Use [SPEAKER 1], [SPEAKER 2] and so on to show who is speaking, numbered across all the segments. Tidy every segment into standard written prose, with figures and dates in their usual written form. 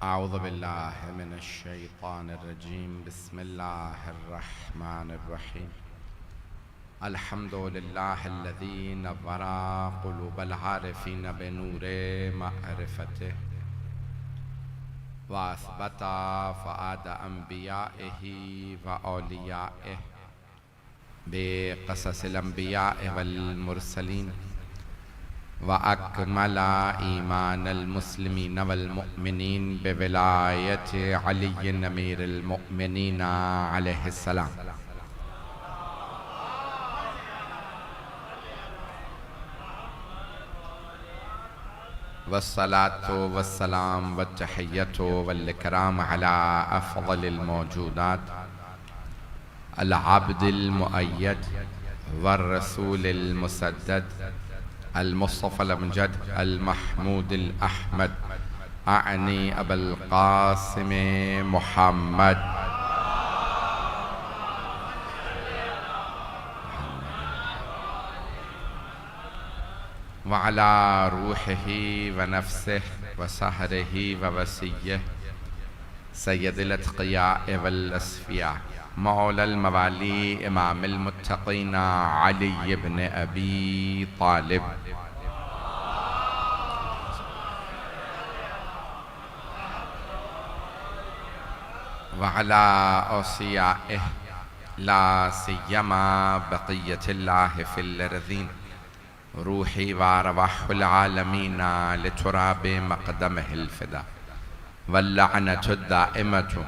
[SPEAKER 1] अऊज़ु बिल्लाहि मिनश्शैतानिर्रजीम बिस्मिल्लाहिर्रहमानिर्रहीम अल्हम्दुलिल्लाहिल्लज़ी नव्वरा क़ुलूबल आरिफ़ीन बिनूरि मअरिफ़तिही व असबता फ़ुआद अंबियाइही व औलियाइही बिक़ससिल अंबियाइ वल मुरसलीन व अकमला ईमानल मुस्लिमीन वल मुअमिनीन बिविलायति अलीय्यिन अमीरुल मुअमिनीन अलैहिस्सलाम। वस्सलातु वस्सलाम वत्तहिय्यतु वल इकराम अला अफ़ज़लिल मौजूदात अल अब्दिल मुअय्यद वर रसूलिल मुसद्दद अल मुस्तफ़ल अमजद अल महमूदिल अहमद आनी अबुल क़ासिम मुहम्मद व अला रूहिही व नफ्सिही व सहरिही व वसिय्यिही सय्यदिल अत्क़ियाए वल अस्फ़िया मौलल मवाली इमामिल मुत्तक़ीन अली इब्न अबी तालिब व अला औसियाइही ला सिय्यमा बक़िय्यतिल्लाहि फिल अर्ज़ीन रूही व अरवाहुल आलमीन लितुराबि मक़दमिहिल फ़िदा वल्लअनतु दाइमतु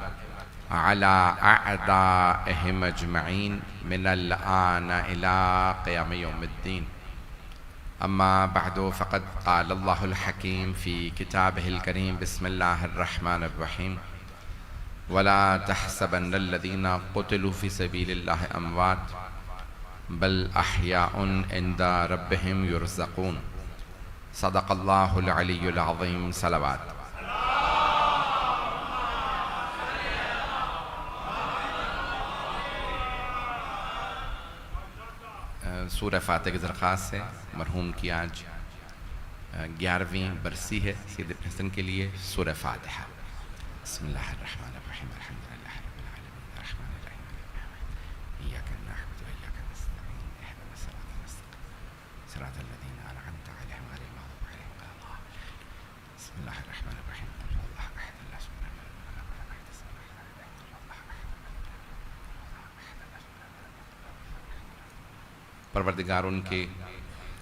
[SPEAKER 1] अला अअदाइहिम अजमईन मिनल आन इला क़ियाम यौमिद्दीन। अम्मा बअदु फ़क़द क़ाल अल्लाहुल हकीम फ़ी किताबिहिल करीम बिस्मिल्लाहिर रहमानिर रहीम वला तहसबन्नल्लज़ीना क़ुतिलू फ़ी सबीलिल्लाहि अमवात बल अहयाउन इंदा रब्बिहिम युरज़क़ून। सदक़ल्लाहुल अलियुल अज़ीम। सलवात। सूरह फ़ातिहा की दरख़्वास्त से मरहूम की आज 11वीं बरसी है। सैयद इब्न हसन के लिए सूरह फ़ातिहा। बिस्मिल्लाहिर्रहमानिर्रहीम अल्हम्दुलिल्लाहि रब्बिल आलमीन अर्रहमानिर्रहीम इय्याका नअबुदु व इय्याका नस्तईन इहदिनस सिरातल मुस्तक़ीम सिरातल लज़ीना अनअमता अलैहिम गैरिल मग़्दूबि अलैहिम वलद्दाल्लीन। बिस्मिल्लाहिर्रहमानिर्रहीम क़ुल हुवल्लाहु अहद अल्लाहु Samad lam yalid wa lam yulad परवरदिगार उनके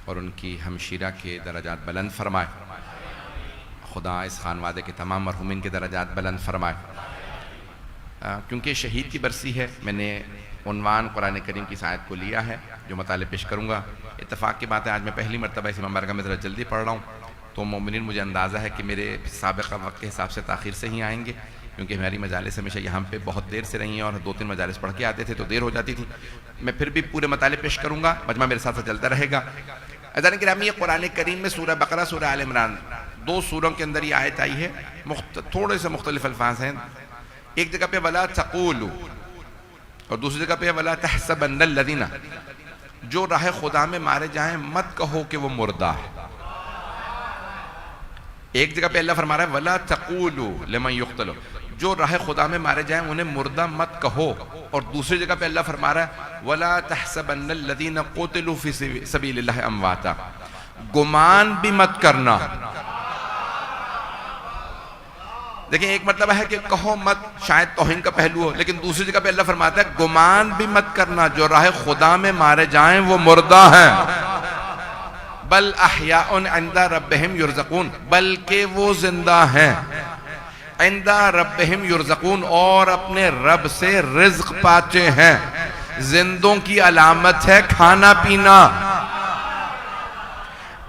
[SPEAKER 1] और उनकी हमशीरा के दरजात बुलंद फरमाए। खुदा इस खानवादे के तमाम मरहूमिन के दरजात बुलंद फरमाए। क्योंकि शहीद की बरसी है, मैंने उन्वान कुरान करीम की आयत को लिया है जो मतलब पेश करूँगा। इत्तेफाक की बात है, आज मैं पहली मरतबा इस मुबारक में ज़रा जल्दी पढ़ रहा हूँ, तो मोमिनीन मुझे अंदाज़ा है कि मेरे साबिक़ा वक्त के हिसाब से ताख़ीर से ही आएंगे, क्योंकि हमारी मजालिस हमेशा यहाँ पे बहुत देर से रही हैं और 2-3 मजालिस पढ़ के आते थे तो देर हो जाती थी। मैं फिर भी पूरे मताले पेश करूँगा, मजमा मेरे साथ साथ चलता रहेगा। अज़ान गिरामी, कुरान करीम में सूरह बकरा, सूरह आल इमरान, 2 सूरों के अंदर ये आयत आई है। थोड़े से मुख्तलिफ अल्फाज हैं। एक जगह पे वला तक़ूलू और दूसरी जगह पे वला तहसबन्नल्लज़ीना, जो राह खुदा में मारे जाएं मत कहो कि वो मुर्दा है। एक जगह पे अल्लाह फरमा रहा है वला तक़ूलू लिमन युक़्तलू, जो राह खुदा में मारे जाएं उन्हें मुर्दा मत कहो, और दूसरी जगह पे अल्लाह फरमा रहा है वला तहसबन्नल्लज़ीना क़ुतिलू फ़ी सबीलिल्लाहि अमवाता, गुमान भी मत करना। देखिए, एक मतलब है कि कहो मत, शायद तौहीन का पहलू हो, लेकिन दूसरी जगह पे अल्लाह फरमाता है गुमान भी मत करना, जो राह खुदा में मारे जाएं वो मुर्दा हैं। बल अहयाउन इंदा रब्बिहिम युरज़क़ून, बल्कि वो जिंदा हैं। इंदा रब्बिहिम युरज़क़ून, और अपने रब से रिज़्क़ पाते हैं। जिंदों की अलामत है खाना पीना।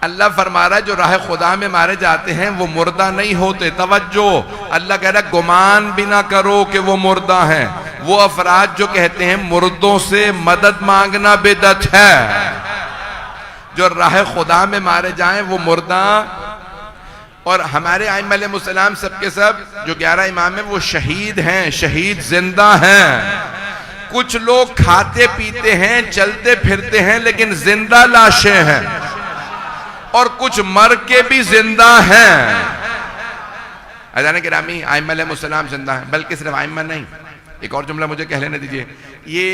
[SPEAKER 1] अल्लाह फरमा रहा है जो राह खुदा में मारे जाते हैं वो मुर्दा नहीं होते। तवज्जो, अल्लाह कह रहा है गुमान भी ना करो कि वो मुर्दा हैं। वो अफराद जो कहते हैं मुर्दों से मदद मांगना बिदअत है। जो राह खुदा में मारे जाएं वो मुर्दा। और हमारे आइम्मा मुसलाम सब के सब जो 11 इमाम हैं वो शहीद हैं, शहीद जिंदा हैं। कुछ लोग खाते पीते हैं, चलते फिरते हैं, लेकिन जिंदा लाशें हैं। और कुछ मर के भी जिंदा हैं। अज़ान गिरामी आइम्मा अलैहिमुस्सलाम जिंदा है, बल्कि सिर्फ आइम्मा नहीं, एक और जुमला मुझे कह लेने दीजिए। ये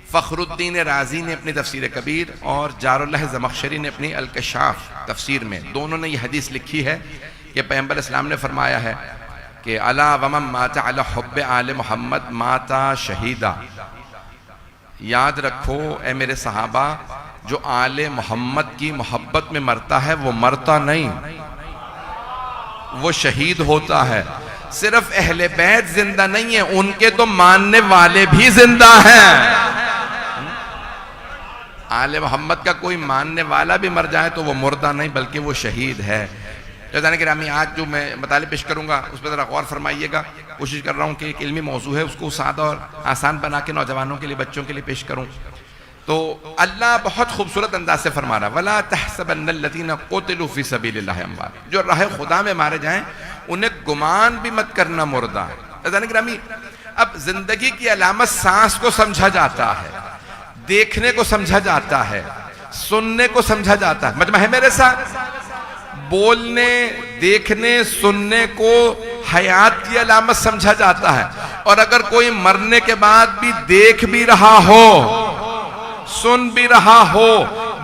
[SPEAKER 1] फ़खरुद्दीन राज़ी ने अपनी तफसीर कबीर और जारुल्लाह ज़मख़शरी ने अपनी अल-कशाफ़ तफसीर में दोनों ने ये हदीस लिखी है कि पैगंबर इस्लाम ने फरमाया है कि अला वमन माता अला हुब्बे आले मोहम्मद माता शहीदा, याद रखो ए मेरे सहाबा, जो आले मोहम्मद की मोहब्बत में मरता है वो मरता नहीं, वो शहीद होता है। सिर्फ अहले बैत जिंदा नहीं है, उनके तो मानने वाले भी जिंदा हैं। आले मोहम्मद का कोई मानने वाला भी मर जाए तो वो मुर्दा नहीं बल्कि वो शहीद है। जाने गिरामी आज जो मैं मताले पेश करूंगा उस पर ज़रा गौर फरमाइएगा। कोशिश कर रहा हूँ कि एक इल्मी मौजू है उसको सादा और आसान बना के नौजवानों के लिए, बच्चों के लिए पेश करूँ। तो अल्लाह बहुत खूबसूरत अंदाज से फरमा रहा, वला तहसबन्नल्लज़ीना क़ुतिलू फ़ी सबीलिल्लाहि अम्वात, जो राह खुदा में मारे जाएं उन्हें गुमान भी मत करना मुर्दा है। जाने गिरामी अब जिंदगी की अलामत सांस को समझा जाता है, देखने को समझा जाता है, सुनने को समझा जाता है। मजमा है मेरे साथ, बोलने, देखने, सुनने को हयात की अलामत समझा जाता है। और अगर कोई मरने के बाद भी देख भी रहा हो, सुन भी रहा हो,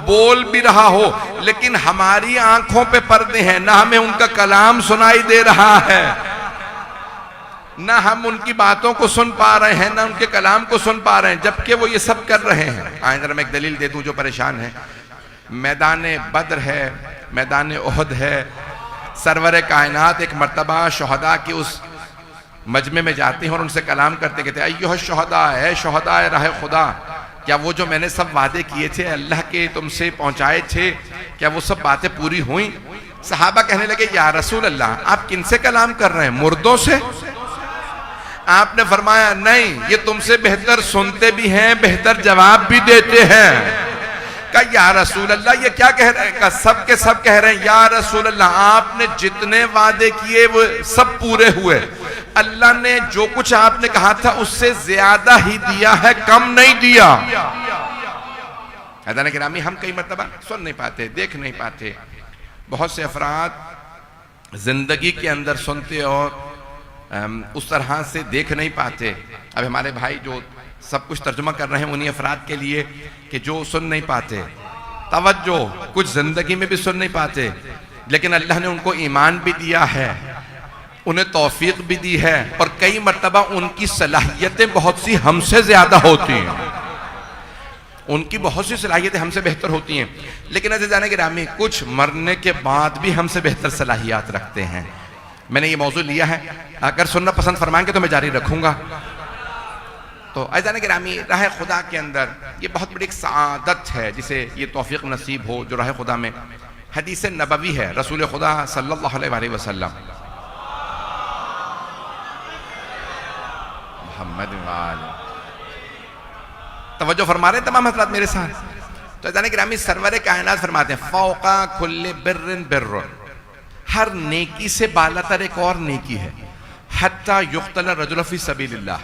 [SPEAKER 1] बोल भी रहा हो, लेकिन हमारी आंखों पे पर्दे हैं, ना हमें उनका कलाम सुनाई दे रहा है, ना हम उनकी बातों को सुन पा रहे हैं, ना उनके कलाम को सुन पा रहे हैं, जबकि वो ये सब कर रहे हैं। आए जरा मैं एक दलील दे दूं जो परेशान है। मैदान बद्र है, मैदान उहद है, सरवर कायनात एक मर्तबा शहदा की उस मजमे में जाते हैं और उनसे कलाम करते कहते अय्युह शहदा, है शहदा राह खुदा, क्या वो जो मैंने सब वादे किए थे अल्लाह के तुमसे पहुंचाए थे, क्या वो सब बातें पूरी हुई? सहाबा कहने लगे या रसूल अल्लाह, आप किनसे कलाम कर रहे हैं, मुर्दों से? आपने फरमाया नहीं, ये तुमसे बेहतर सुनते भी हैं, बेहतर जवाब भी देते हैं। कहा या रसूल अल्लाह, ये क्या कह रहे हैं? कहा सब के सब कह रहे हैं या रसूल अल्लाह, आपने जितने वादे किए वो सब पूरे हुए, अल्लाह ने जो कुछ आपने कहा था उससे ज्यादा ही दिया है, कम नहीं दिया। अज़ान गिरामी हम कई मर्तबा सुन नहीं पाते, देख नहीं पाते। बहुत से अफराद जिंदगी के अंदर सुनते और उस तरह से देख नहीं पाते। अब हमारे भाई जो सब कुछ तर्जुमा कर रहे हैं उन्हीं अफराद के लिए कि जो सुन नहीं पाते, तवज्जो, कुछ जिंदगी में भी सुन नहीं पाते, लेकिन अल्लाह ने उनको ईमान भी दिया है, उन्हें तौफीक भी दी है, और कई मर्तबा उनकी सलाहियतें बहुत सी हमसे ज्यादा होती हैं, उनकी बहुत सी सलाहियतें हमसे बेहतर होती हैं, लेकिन ऐसे जाने गिरामी कुछ मरने के बाद भी हमसे बेहतर सलाहियत रखते हैं। मैंने ये मौजू लिया है, अगर सुनना पसंद फरमाएंगे तो मैं जारी रखूंगा। तो अज़ान गिरामी राह खुदा के अंदर ये बहुत बड़ी एक सआदत है जिसे ये तौफीक नसीब हो, जो राह खुदा में हदीस नबवी है रसूल खुदा सल्लल्लाहु अलैहि वसल्लम मोहम्मद तवज्जो फरमा रहे हैं तमाम हज़रात मेरे साथ। तो अज़ान गिरामी सरवर कायनात फरमाते हैं फौका कुल्ले बिर्रिन बिर्रुन, हर नेकी से बालातर एक और नेकी है, हत्ता युक्तल रजुल फी सबीलिल्लाह,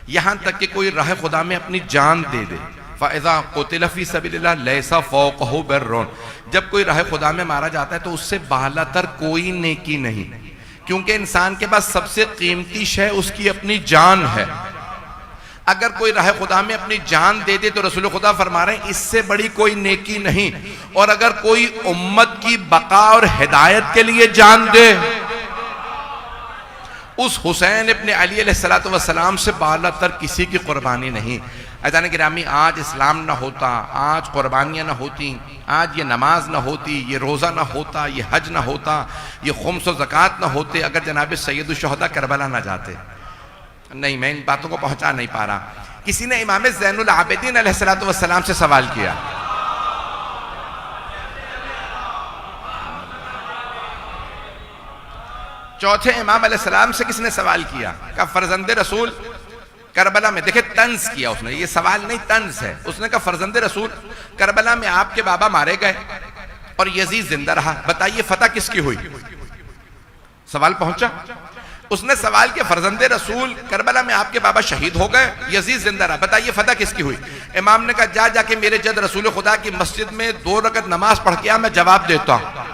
[SPEAKER 1] यहाँ तक कि कोई राह खुदा में अपनी जान दे दे। फ़इज़ा क़ुतिल फ़ी सबीलिल्लाह लैसा फ़ौक़हु बिर्रुन, जब कोई राह खुदा में मारा जाता है तो उससे बालातर कोई नेकी नहीं, क्योंकि इंसान के पास सबसे कीमती शय उसकी अपनी जान है। अगर कोई राह खुदा में अपनी जान दे दे तो रसूल खुदा फरमा रहे हैं इससे बड़ी कोई नेकी नहीं। और अगर कोई उम्मत की बका और हिदायत के लिए जान दे, उस हुसैन इब्न अली अलैहिस्सलातु वस्सलाम से बालातर किसी की कुर्बानी नहीं। अज़ान गिरामी आज इस्लाम ना होता, आज कुर्बानियाँ ना होती, आज ये नमाज ना होती, ये रोज़ा ना होता, ये हज ना होता, ये खुम्स व ज़कात ना होते, अगर जनाब सैयदुश शुहदा करबला ना जाते। नहीं, मैं इन बातों को पहुंचा नहीं पा रहा। किसी ने इमाम ज़ैनुल आबिदीन अलैहिस्सलातु वस्सलाम से सवाल किया, चौथे इमाम अलैहिस्सलाम से किसने सवाल किया? कहा फर्जंदे रसूल करबला में, देखे तंज किया उसने, ये सवाल नहीं तंज है। उसने कहा फर्जंदे रसूल करबला में आपके बाबा मारे गए और यजीद जिंदा रहा, बताइए फतह किसकी हुई? सवाल पहुंचा। उसने सवाल किया फर्जंदे रसूल करबला में आपके बाबा शहीद हो गए, यजीद जिंदा रहा, बताइए फतह किसकी हुई? इमाम ने कहा जाके मेरे जद रसूल खुदा की मस्जिद में 2 रकत नमाज पढ़ के आ, मैं जवाब देता हूं।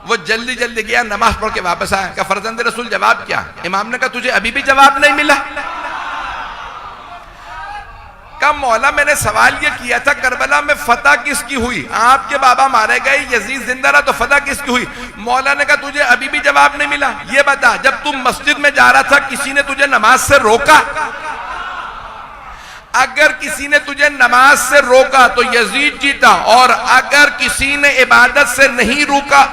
[SPEAKER 1] वो जल्दी जल्दी गया, नमाज पढ़ के वापस आया। कहा फरजंद रसूल जवाब क्या? इमाम ने कहा तुझे अभी भी जवाब नहीं मिला? कहा मौला मैंने सवाल ये किया था करबला में फतह किसकी हुई? आपके बाबा मारे गए, यजीद जिंदा रहा, तो फतह किसकी हुई? मौला ने कहा तुझे अभी भी जवाब नहीं मिला? ये बता, जब तुम मस्जिद में जा रहा था किसी ने तुझे नमाज से रोका? अगर किसी ने तुझे नमाज से रोका तो यजीद जीता, और अगर किसी ने इबादत से नहीं रोका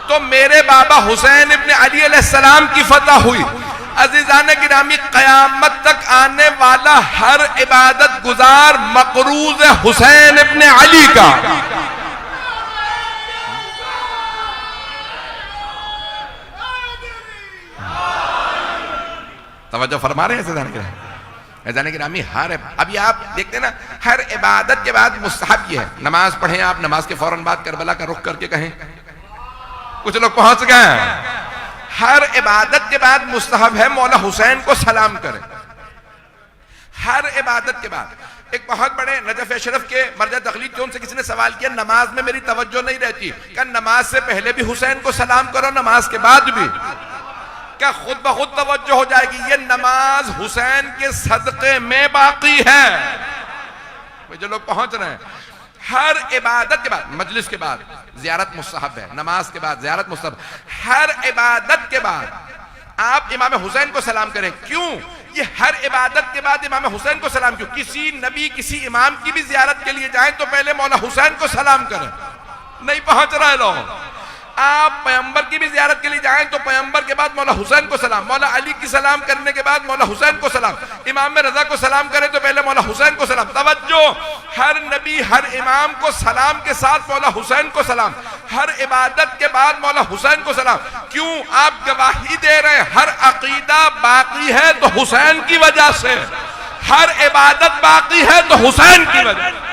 [SPEAKER 1] तो मेरे बाबा हुसैन इब्न अली अलैहिस्सलाम की फतह हुई। अज़ीज़ान गिरामी, क़यामत तक आने वाला हर इबादत गुजार मक़रूज़ हुसैन इब्न अली का। तवज्जो फरमा रहे हैं अज़ीज़ान गिरामी? हर अभी आप देखते हैं ना, हर इबादत के बाद मुस्तहब ये है, नमाज पढ़ें आप, नमाज के फौरन बाद करबला का रुख करके कहें। कुछ लोग पहुंच गए हैं। हर इबादत के बाद मुस्तहब है मौला हुसैन को सलाम करें, हर इबादत के बाद। एक बहुत बड़े नजफ अशरफ के मर्जा तकलीद से किसी ने सवाल किया, नमाज में मेरी तवज्जो नहीं रहती। क्या नमाज से पहले भी हुसैन को सलाम करो, नमाज के बाद भी? क्या खुद ब खुद तवज्जो हो जाएगी? ये नमाज हुसैन के सदक़े में बाकी है। जो लोग पहुंच रहे हैं, हर इबादत के बाद, मजलिस के बाद ज़ियारत मुस्तहब है, नमाज के बाद ज़ियारत मुस्तहब। हर इबादत के बाद आप इमाम हुसैन को सलाम करें। क्यों ये हर इबादत के बाद इमाम हुसैन को सलाम क्यों? किसी नबी किसी इमाम की भी ज़ियारत के लिए जाएं तो पहले मौला हुसैन को सलाम करें। नहीं पहुंच रहे लोग। आप पैगंबर की भी ज़ियारत के लिए जाएं तो पैगंबर के बाद मौला हुसैन को सलाम, मौला अली की सलाम करने के बाद मौला हुसैन को सलाम, इमाम रजा को सलाम करें तो पहले मौला हुसैन को सलाम। तवज्जो, हर नबी हर इमाम को सलाम के साथ मौला हुसैन को सलाम, हर इबादत के बाद मौला हुसैन को सलाम। क्यों? आप गवाही दे रहे हैं हर अकीदा बाकी है तो हुसैन की वजह से, हर इबादत बाकी है तो हुसैन की वजह से।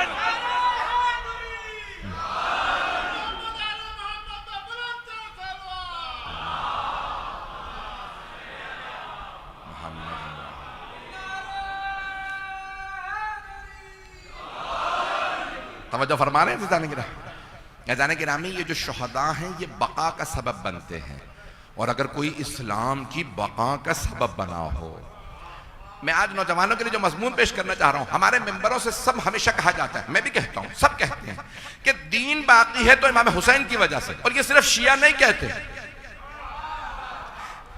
[SPEAKER 1] तवज्जो फरमा रहे हैं जाने के नामी? ये जो शुहदा हैं ये बका का सबब बनते हैं, और अगर कोई इस्लाम की बका का सबब बना हो। मैं आज नौजवानों के लिए जो मजमून पेश करना चाह रहा हूं, हमारे मेंबरों से सब हमेशा कहा जाता है, मैं भी कहता हूं, सब कहते हैं कि दीन बाकी है तो इमाम हुसैन की वजह से। और ये सिर्फ शिया नहीं कहते,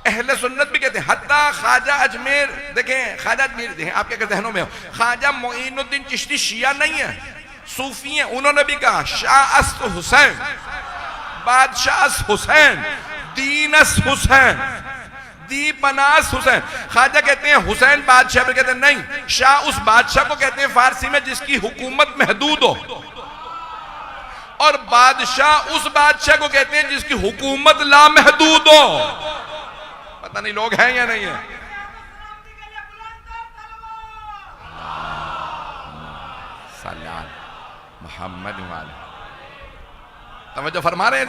[SPEAKER 1] अहले सुन्नत भी कहते हैं। हत्ता ख्वाजा अजमेर देखें, ख्वाजा अजमेर देखें, आपके जहनों में हो, ख्वाजा मोइनुद्दीन चिश्ती शिया नहीं है, सूफी हैं। उन्होंने भी कहा शाह अस्त हुसैन, बादशाह हुसैन, दीनस हुसैन, दीपनास हुसैन। ख्वाजा कहते हैं हुसैन बादशाह, पर कहते हैं नहीं, शाह उस बादशाह को कहते हैं फारसी में जिसकी हुकूमत महदूद हो, और बादशाह उस बादशाह को कहते हैं जिसकी हुकूमत लामहदूद हो। पता नहीं लोग हैं या नहीं है। मोहम्मद वाले तवज्जो फरमा रहे हैं।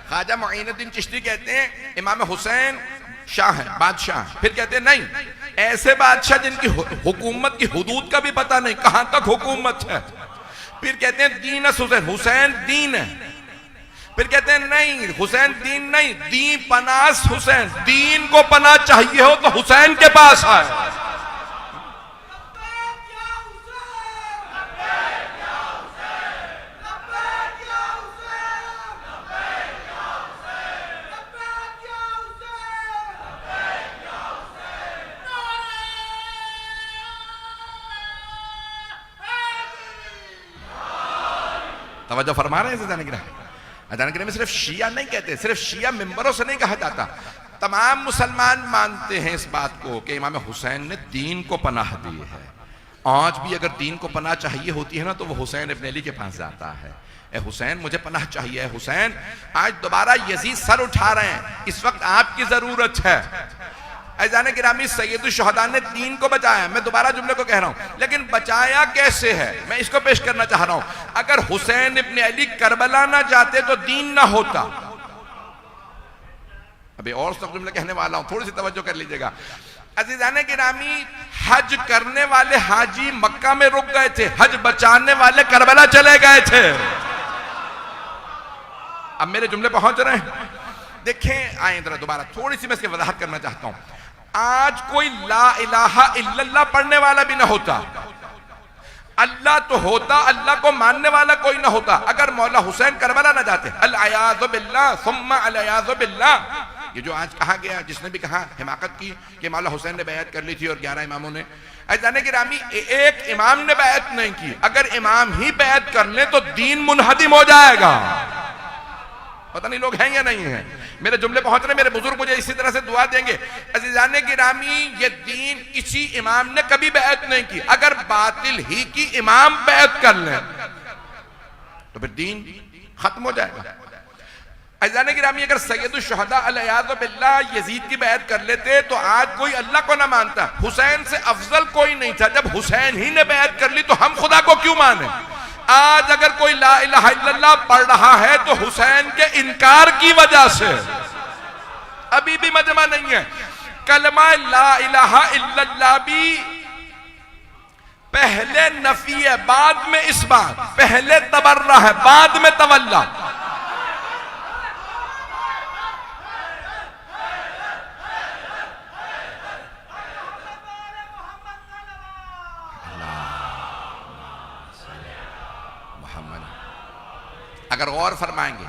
[SPEAKER 1] ख्वाजा मोइनुद्दीन चिश्ती कहते हैं इमाम हुसैन शाह है, बादशाह। फिर कहते हैं नहीं, ऐसे बादशाह जिनकी हुकूमत की हुदूद का भी पता नहीं, कहां तक हुकूमत है। फिर कहते हैं दीनस हुसैन, हुसैन दीन है। फिर कहते हैं नहीं, हुसैन दीन नहीं, दी पनास हुसैन, दीन को पनाह चाहिए हो तो हुसैन के पास आए। तवज्जो फरमा रहे हैं अचानक में सिर्फ शिया नहीं कहते, सिर्फ शिया मेंबरों से नहीं कहा जाता, तमाम मुसलमान मानते हैं इस बात को कि इमाम हुसैन ने दीन को पनाह दी है। आज भी अगर दीन को पनाह चाहिए होती है ना तो वो हुसैन इब्न अली के पास जाता है। ए हुसैन मुझे पनाह चाहिए है हुसैन, आज दोबारा यजीद सर उठा रहे हैं, इस वक्त आपकी जरूरत है। अज़ान गिरामी सैयदुल शुहदा ने दीन को बचाया, मैं दोबारा जुमले को कह रहा हूं, लेकिन बचाया कैसे है मैं इसको पेश करना चाह रहा हूं। अगर हुसैन इब्न अली करबला ना जाते तो दीन ना होता। अभी और सब जुमले कहने वाला हूं, थोड़ी सी तवज्जो कर लीजिएगा। अज़ीज़ान गिरामी, हज करने वाले हाजी मक्का में रुक गए थे, हज बचाने वाले करबला चले गए थे। अब मेरे जुमले पहुंच रहे हैं? देखें, आए जरा दोबारा थोड़ी सी मैं इसकी वजाहत करना चाहता हूं। आज कोई ला इलाहा इल्लल्लाह पढ़ने वाला भी ना होता, अल्लाह तो होता, अल्लाह को मानने वाला कोई ना होता, अगर मौला हुसैन करबला ना जाते। अल-अयाज़ु बिल्लाह सुम्मा अल-अयाज़ु बिल्लाह। ये जो आज कहा गया, जिसने भी कहा हिमाकत की कि मौला हुसैन ने बैत कर ली थी और 11 इमामों ने, जाने गिरामी एक इमाम ने बैत नहीं की। अगर इमाम ही बैत कर ले तो दीन मुनहदिम हो जाएगा। पता नहीं लोग हैं या नहीं है। मेरे जुमले पहुंच रहे, मेरे बुजुर्ग मुझे इसी तरह से दुआ देंगे। अज़ीज़ाने गिरामी, ये दीन किसी इमाम ने कभी बैत नहीं की। अगर बातिल ही की इमाम बैत कर ले तो फिर दीन खत्म हो जाएगा। अज़ीज़ाने गिरामी, अगर सैयदुश शुहदा अल-अयाज़ु बिल्लाह यजीद की बैत कर लेते तो आज कोई अल्लाह को ना मानता। हुसैन से अफजल कोई नहीं था। जब हुसैन ही ने बैत कर ली तो हम खुदा को क्यों माने? आज अगर कोई ला इलाहा इल्लल्लाह पढ़ रहा है तो हुसैन के इनकार की वजह से। अभी भी मजमा नहीं है। कलमा ला इलाहा इल्लल्लाह भी पहले नफी है, बाद में इस बात। पहले तबर्रा है, बाद में तवल्ला। अगर गौर फरमाएंगे,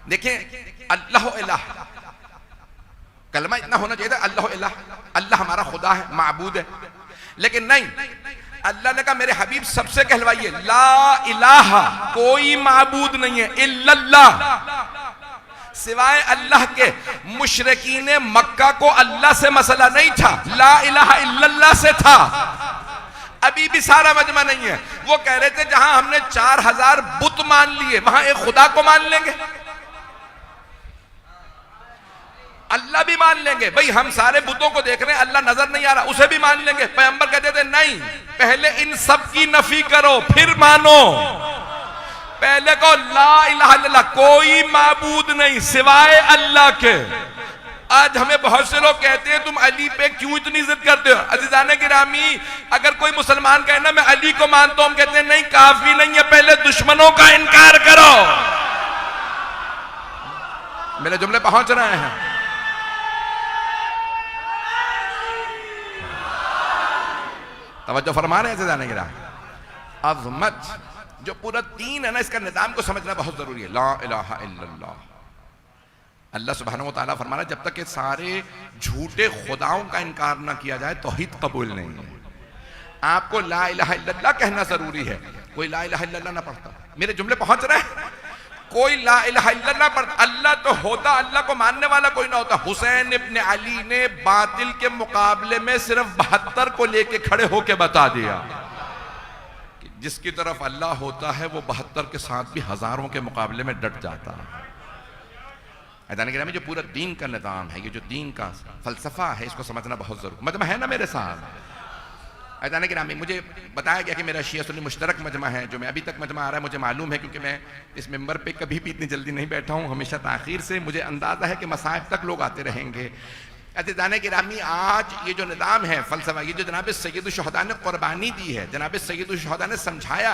[SPEAKER 1] देखें, अल्लाह इलाह, कलमा इतना होना चाहिए था, अल्लाह इलाह, अल्लाह हमारा खुदा है, माबूद है। लेकिन नहीं, अल्लाह ने कहा मेरे हबीब सबसे कहलवाइए, ला इलाहा, कोई माबूद नहीं है, इल्लल्लाह, सिवाय अल्लाह के। मुशरिकीन मक्का को अल्लाह से मसला नहीं था, ला इलाहा इल्लल्लाह से था। अभी भी सारा मजमा नहीं है। वो कह रहे थे जहां हमने 4000 बुत मान लिए वहां एक खुदा को मान लेंगे, अल्लाह भी मान लेंगे। भाई हम सारे बुतों को देख रहे हैं, अल्लाह नजर नहीं आ रहा, उसे भी मान लेंगे। पैगंबर कहते थे नहीं, पहले इन सब की नफी करो फिर मानो। पहले को ला इलाहा इल्लल्लाह, कोई माबूद नहीं सिवाय अल्लाह के। आज हमें बहुत से लोग कहते हैं तुम अली पे क्यों इतनी इज्जत करते हो? अज़ीज़ाने गिरामी, अगर कोई मुसलमान कहे ना मैं अली को मानता हूं, हम कहते हैं नहीं, काफी नहीं है, पहले दुश्मनों का इनकार करो। मेरे जुमले पहुंच रहे हैं? तवज्जो फरमा रहे हैं अज़ीज़ाने गिरामी? अज़मत जो पूरा दीन है ना, इसका निजाम को समझना बहुत जरूरी है। ला इलाहा इल्लल्लाह, अल्लाह सुब्हानहू व तआला फरमा रहा है जब तक ये सारे झूठे खुदाओं का इनकार ना किया जाए तौहीद कबूल नहीं है। आपको ला इलाहा इल्लल्लाह कहना जरूरी है। कोई ला इलाहा इल्लल्लाह ना पढ़ता। मेरे जुमले पहुंच रहे हैं? कोई ला इलाहा इल्लल्लाह पढ़ता, अल्लाह तो होता, अल्लाह को मानने वाला कोई ना होता। हुसैन इब्न अली ने बातिल के मुकाबले में सिर्फ 72 को लेके खड़े होके बता दिया कि जिसकी तरफ अल्लाह होता है वो 72 के साथ भी हजारों के मुकाबले में डट जाता है। में जो पूरा दीन का निज़ाम है, ये जो दीन का फलसफा है, इसको समझना बहुत जरूरी मजमा है ना मेरे साथ। अदान गिरामी, मुझे बताया गया कि मेरा शिया सुन्नी मुश्तरक मजमा है, जो मैं अभी तक मजमा आ रहा है मुझे मालूम है, क्योंकि मैं इस मेंबर पे कभी भी इतनी जल्दी नहीं बैठा हूँ, हमेशा ताखीर से। मुझे अंदाज़ा है कि मसाइब तक लोग आते रहेंगे। अज़ीज़ाने गिरामी, आज ये जो निज़ाम है फलसफा, ये जो जनाब सैयदुश शुहदा ने कुर्बानी दी है, जनाब सैयदुश शुहदा ने समझाया,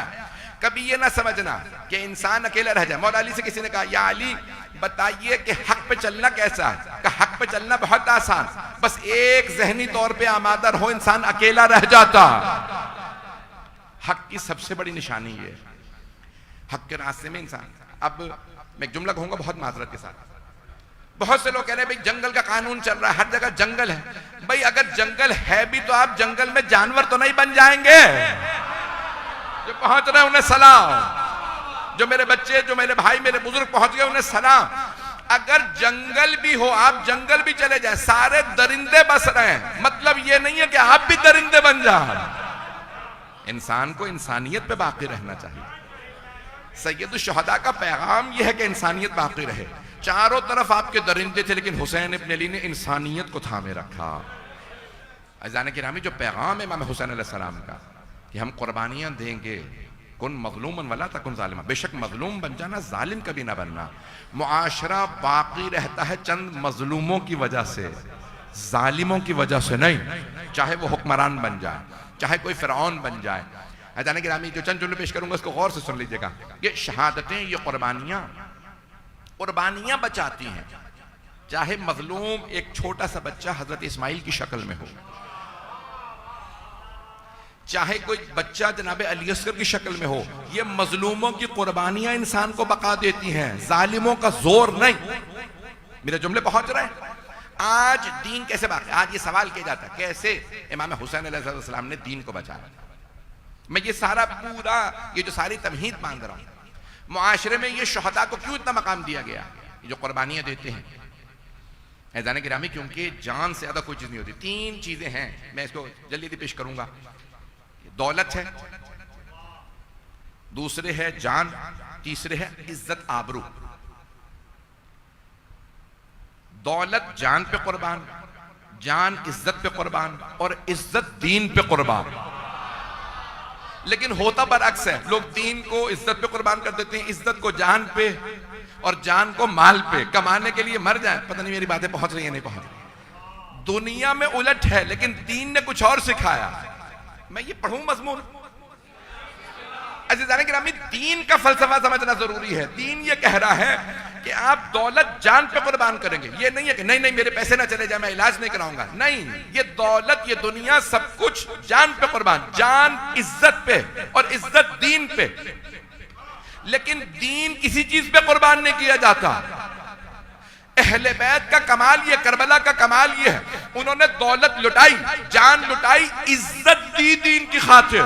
[SPEAKER 1] कभी ये ना समझना कि इंसान अकेला रह जाए। मौला अली से किसी ने कहा या अली बताइए कि हक पे चलना कैसा है? कि हक पे चलना बहुत आसान, बस एक जहनी तौर पे आमादा हो, इंसान अकेला रह जाता। हक की सबसे बड़ी निशानी ये, हक के रास्ते में इंसान। अब मैं एक जुमला कहूंगा बहुत माजरत के साथ। बहुत से लोग कह रहे हैं भाई जंगल का कानून चल रहा है, हर जगह जंगल है। भाई अगर जंगल है भी तो आप जंगल में जानवर तो नहीं बन जाएंगे। जो पहुंच रहे उन्हें सलाम, जो मेरे बच्चे, जो मेरे भाई, मेरे बुजुर्ग पहुंच गए उन्हें सलाम। अगर जंगल भी हो, आप जंगल भी चले जाए, सारे दरिंदे बस रहे हैं, मतलब ये नहीं है कि आप भी दरिंदे बन जाए। इंसान को इंसानियत पे बाकी रहना चाहिए। सैयदुश शुहदा का पैगाम यह है कि इंसानियत बाकी रहे। चारों तरफ आपके दरिंदे थे, लेकिन हुसैन इब्न अली ने इंसानियत को थामे रखा। अज़ीज़ाने गिरामी, जो पैगाम है इमाम हुसैन अलैहिस्सलाम का कि हम कुर्बानियां देंगे, कुन मज़लूमन वला तकुन ज़ालिमा, बेशक मज़लूम बन जाना, जालिम कभी ना बनना। मुआशरा बाकी रहता है चंद मज़लूमों की वजह से, जालिमों की वजह से नहीं। चाहे वो हुक्मरान बन जाए, चाहे कोई फ़िरऔन बन जाए। अज़ीज़ाने गिरामी, जो चंद जुमले पेश करूंगा उसको गौर से सुन लीजिएगा। ये शहादतें, ये कुर्बानियां कुर्बानियां बचाती हैं, चाहे मजलूम एक छोटा सा बच्चा हजरत इस्माइल की शक्ल में हो, चाहे कोई बच्चा जनाब अली असगर की शक्ल में हो, ये मजलूमों की कुर्बानियां इंसान को बका देती हैं, जालिमों का जोर नहीं। मेरे जुमले पहुंच रहे हैं? आज दीन कैसे बाकी, आज ये सवाल किया जाता है कैसे इमाम हुसैन अलैहिस्सलाम ने दीन को बचाया। मैं ये सारा पूरा ये जो सारी तमहीद बांध रहा हूं, मुआशरे में ये शुहदा को क्यों इतना मकाम दिया गया, जो कुर्बानियां देते हैं ऐज़ान गिरामी, क्योंकि जान से ज्यादा कोई चीज नहीं होती। तीन चीजें हैं, मैं इसको जल्दी पेश करूंगा। दौलत है, दूसरे है जान, तीसरे है इज्जत आबरू। दौलत जान पे कुर्बान, जान इज्जत पे कुर्बान, और इज्जत दीन पे कुर्बान। लेकिन होता बरअक्स है, लोग दीन को इज्जत पे कुर्बान कर देते हैं, इज्जत को जान पे और जान को माल पे, कमाने के लिए मर जाए। पता नहीं मेरी बातें पहुंच रही है नहीं पहुंच रही। दुनिया में उलट है, लेकिन दीन ने कुछ और सिखाया। मैं ये पढ़ूं मजमून, अज़ीज़ान गिरामी, दीन का फलसफा समझना जरूरी है। दीन ये कह रहा है कि आप दौलत जान पे कुर्बान करेंगे। ये नहीं है कि नहीं नहीं मेरे पैसे ना चले जाए, मैं इलाज नहीं कराऊंगा। नहीं, ये दौलत, ये दुनिया, सब कुछ जान पे कुर्बान, जान इज्जत पे और इज्जत दीन पे। लेकिन दीन किसी चीज पे कुर्बान नहीं किया जाता। अहले बैत का कमाल ये, करबला का कमाल ये है, उन्होंने दौलत लुटाई, जान लुटाई, इज्जत दी दीन की खातिर।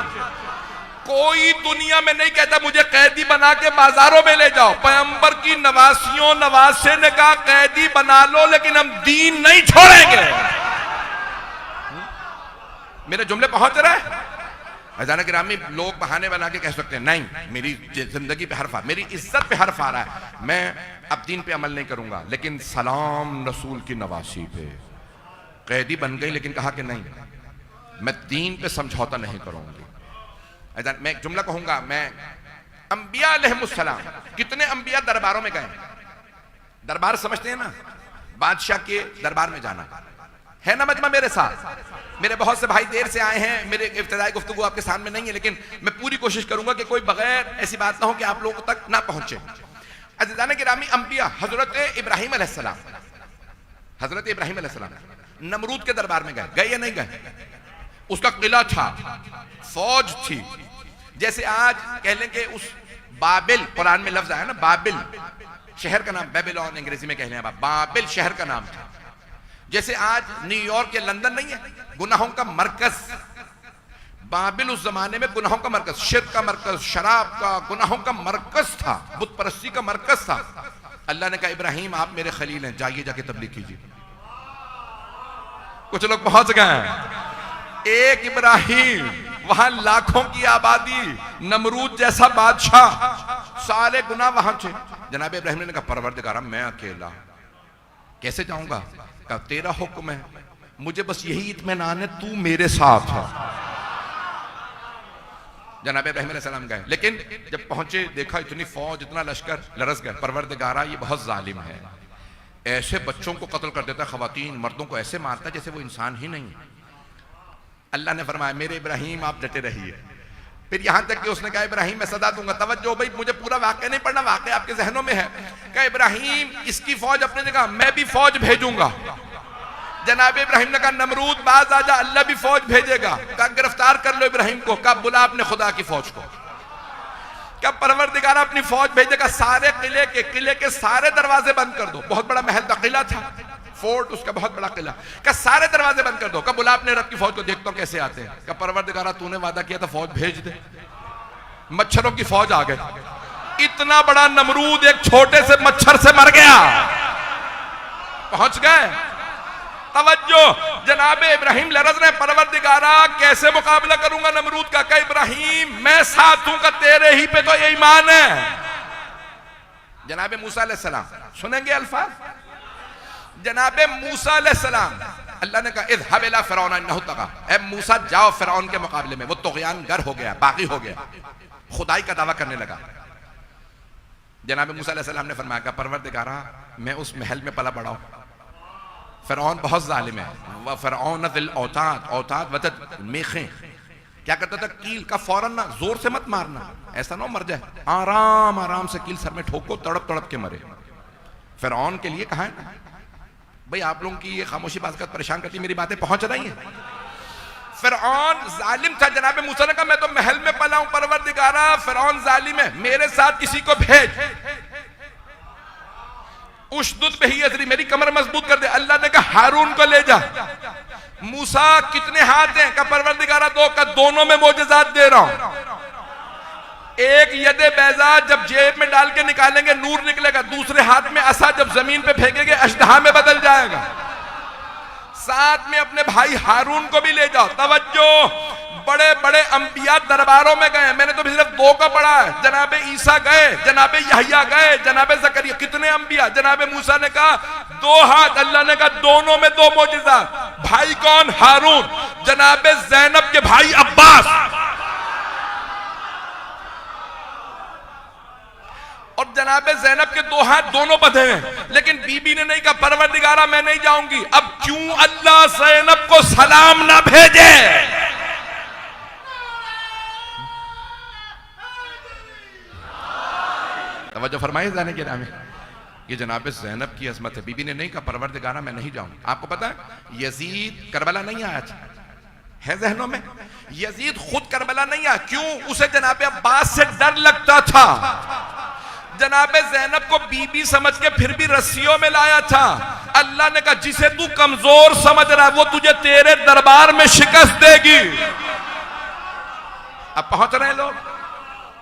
[SPEAKER 1] कोई दुनिया में नहीं कहता मुझे कैदी बना के बाजारों में ले जाओ। पैगंबर की नवासियों नवासे ने कहा कैदी बना लो, लेकिन हम दीन नहीं छोड़ेंगे। मेरे जुमले पहुंच रहे हैं? अज़ान गिरामी, लोग बहाने बना के कह सकते हैं नहीं मेरी जिंदगी पे हर्फ आ, मेरी इज्जत पे हर्फ आ रहा है, मैं अब दीन पे अमल नहीं करूंगा। लेकिन सलाम रसूल की नवासी पे कैदी बन गई, लेकिन कहा कि नहीं मैं दीन पे समझौता नहीं करूंगी। मैं एक जुमला कहूंगा, मैं अंबिया अलैहिमुस्सलाम, कितने अंबिया दरबारों में गए। दरबार समझते हैं ना, बादशाह के दरबार में जाना है ना। मजमा मेरे साथ, मेरे बहुत से भाई देर से आए हैं, मेरे इब्तिदाई गुफ्तगू आपके सामने नहीं है, लेकिन मैं पूरी कोशिश करूंगा कि कोई बगैर ऐसी बात ना हो कि आप लोगों तक ना पहुंचे। अज़ीज़ान गिरामी, अंबिया, हजरत इब्राहिम अलैहिस्सलाम, हजरत इब्राहिम अलैहिस्सलाम नमरूद के दरबार में गए या नहीं गए? उसका किला था, फौज थी। जैसे आज कह लें कि उस बाबिल, कुरान में लफ्ज आया ना बाबिल, शहर का नाम बेबीलोन अंग्रेजी में कह लें, बाबिल शहर का नाम था। जैसे आज न्यूयॉर्क या लंदन नहीं है, गुनाहों का मरकज, बाबिल उस जमाने में गुनाहों का मरकज, शिर्क का मरकज, शराब का, गुनाहों का मरकज था, बुत परस्ती का मरकज था। अल्लाह ने कहा इब्राहिम आप मेरे खलील हैं, जाइए जाके तबलीग कीजिए। कुछ लोग पहुंच गए। एक इब्राहिम, वहां लाखों की आबादी, नमरूद जैसा बादशाह, सारे गुनाह वहां थे। जनाब इब्राहिम ने कहा परवरदिगारा मैं अकेला कैसे जाऊंगा? कहा तेरा हुक्म है, मुझे बस यही इत्मीनान है तू मेरे साथ है। जनाब इब्राहिम अलैहिस्सलाम गए, लेकिन जब पहुंचे देखा इतनी फौज, इतना लश्कर, लरस गए। परवरदिगारा ये बहुत जालिम है, ऐसे बच्चों को कत्ल कर देता है, खवातीन मर्दों को ऐसे मारता है जैसे वो इंसान ही नहीं। अल्लाह ने फरमाया मेरे इब्राहिम आप डटे रहिए। फिर यहां तक कि उसने कहा इब्राहिम मैं सदा दूंगा। तवज्जो भाई, मुझे पूरा वाकया नहीं पढ़ना, वाकया आपके जहनों में है। कहा इब्राहिम इसकी फौज अपने जगह, मैं भी फौज भेजूंगा। जनाब इब्राहिम ने कहा नमरूद बाज आजा, अल्लाह भी फौज भेजेगा। कहा गिरफ्तार कर लो इब्राहिम को। कहा बुला अपने खुदा की फौज को। क्या परवरदिगार अपनी फौज भेजेगा, सारे किले के सारे दरवाजे बंद कर दो। बहुत बड़ा महल का किला था, फोर्ट उसका बहुत बड़ा किला। क्या सारे दरवाजे बंद कर दो। क्या बुला अपने रब की फौज को, देखता हूं कैसे आते हैं। क्या परवरदिगारा तूने वादा किया था फौज भेज दे। मच्छरों की फौज आ गई। इतना बड़ा नमरूद एक छोटे से मच्छर से मर गया। पहुंच गए। तवज्जो, जनाब इब्राहिम लरज रहे, परवरदिगारा कैसे मुकाबला करूंगा नमरूद का। कहा इब्राहिम मैं साथ हूं, का तेरे ही पे तो ये ईमान है। जनाब मूसा अलैहिस्सलाम सुनेंगे अल्फाज। जनाब मूसा अलैहिस्सलाम, अल्लाह ने कहा इज़हब इला फ़िरऔन इन्नहु तग़ा, ए मूसा जाओ फ़िरऔन के मुकाबले में, वो तुग़यानगर हो गया, बागी हो गया, खुदाई का दावा करने लगा। जनाब मूसा अलैहिस्सलाम ने फरमाया परवरदिगारा मैं उस महल में पला बड़ा हूं, फ़िरऔन बहुत जालिम है। वह फ़िरऔन ज़िल औताद, औताद वतद मेखें, क्या करता था कील का फौरन ना, जोर से मत मारना, ऐसा ना मर जाए, आराम आराम से कील सर में ठोको, तड़प तड़प के मरे। फिरौन के लिए कहा है ना भाई, आप लोगों की ये खामोशी बात परेशान करती, मेरी बातें पहुंच रही हैं। फिरौन जालिम था, जनाब मूसा ने कहा मैं तो महल में पला हूं, परवरदिगारा फिरौन जालिम है, मेरे साथ किसी को भेज, उशदुद बिही अज़री, मेरी कमर मजबूत कर दे। अल्लाह ने कहा हारून को ले जा। मूसा कितने हाथ हैं? का परवरदिगारा दो, का दोनों में मोजज़ात दे रहा हूं। एक यदे बैजा जब जेब में डाल के निकालेंगे नूर निकलेगा, दूसरे हाथ में असा जब जमीन पे फेंकेंगे अजदहा में बदल जाएगा। साथ में अपने भाई हारून को भी ले जाओ। तवज्जो, बड़े बड़े अंबिया दरबारों में गए, मैंने तो सिर्फ दो का पढ़ा है। जनाबे ईसा गए, जनाबे यहया गए, जनाबे ज़करिया, कितने अंबिया। जनाबे मूसा ने कहा दो हाथ, अल्लाह ने कहा दोनों में दो मोजिज़ा। भाई कौन? हारून। जनाबे ज़ैनब के भाई अब्बास, और जनाबे ज़ैनब के दो हाथ दोनों बंधे हैं, लेकिन बीबी ने नहीं कहा परवरदिगारा मैं नहीं जाऊंगी। अब क्यों अल्लाह ज़ैनब को सलाम ना भेजे? तवज्जो फरमाइए जाने के नाम, ये जनाबे ज़ैनब की अज़मत है। बीबी ने नहीं कहा परवरदिगारा मैं नहीं जाऊंगी। आपको पता है यजीद करबला नहीं आया है जहनों में, यजीद खुद करबला नहीं आया। क्यों? उसे जनाबे अब्बास से डर लगता था। जनाबे ज़ैनब को बीबी समझ के फिर भी रस्सियों में लाया था। अल्लाह ने कहा जिसे तू कमजोर समझ रहा है वो तुझे तेरे दरबार में शिकस्त देगी। अब पहुंच रहे हैं लोग,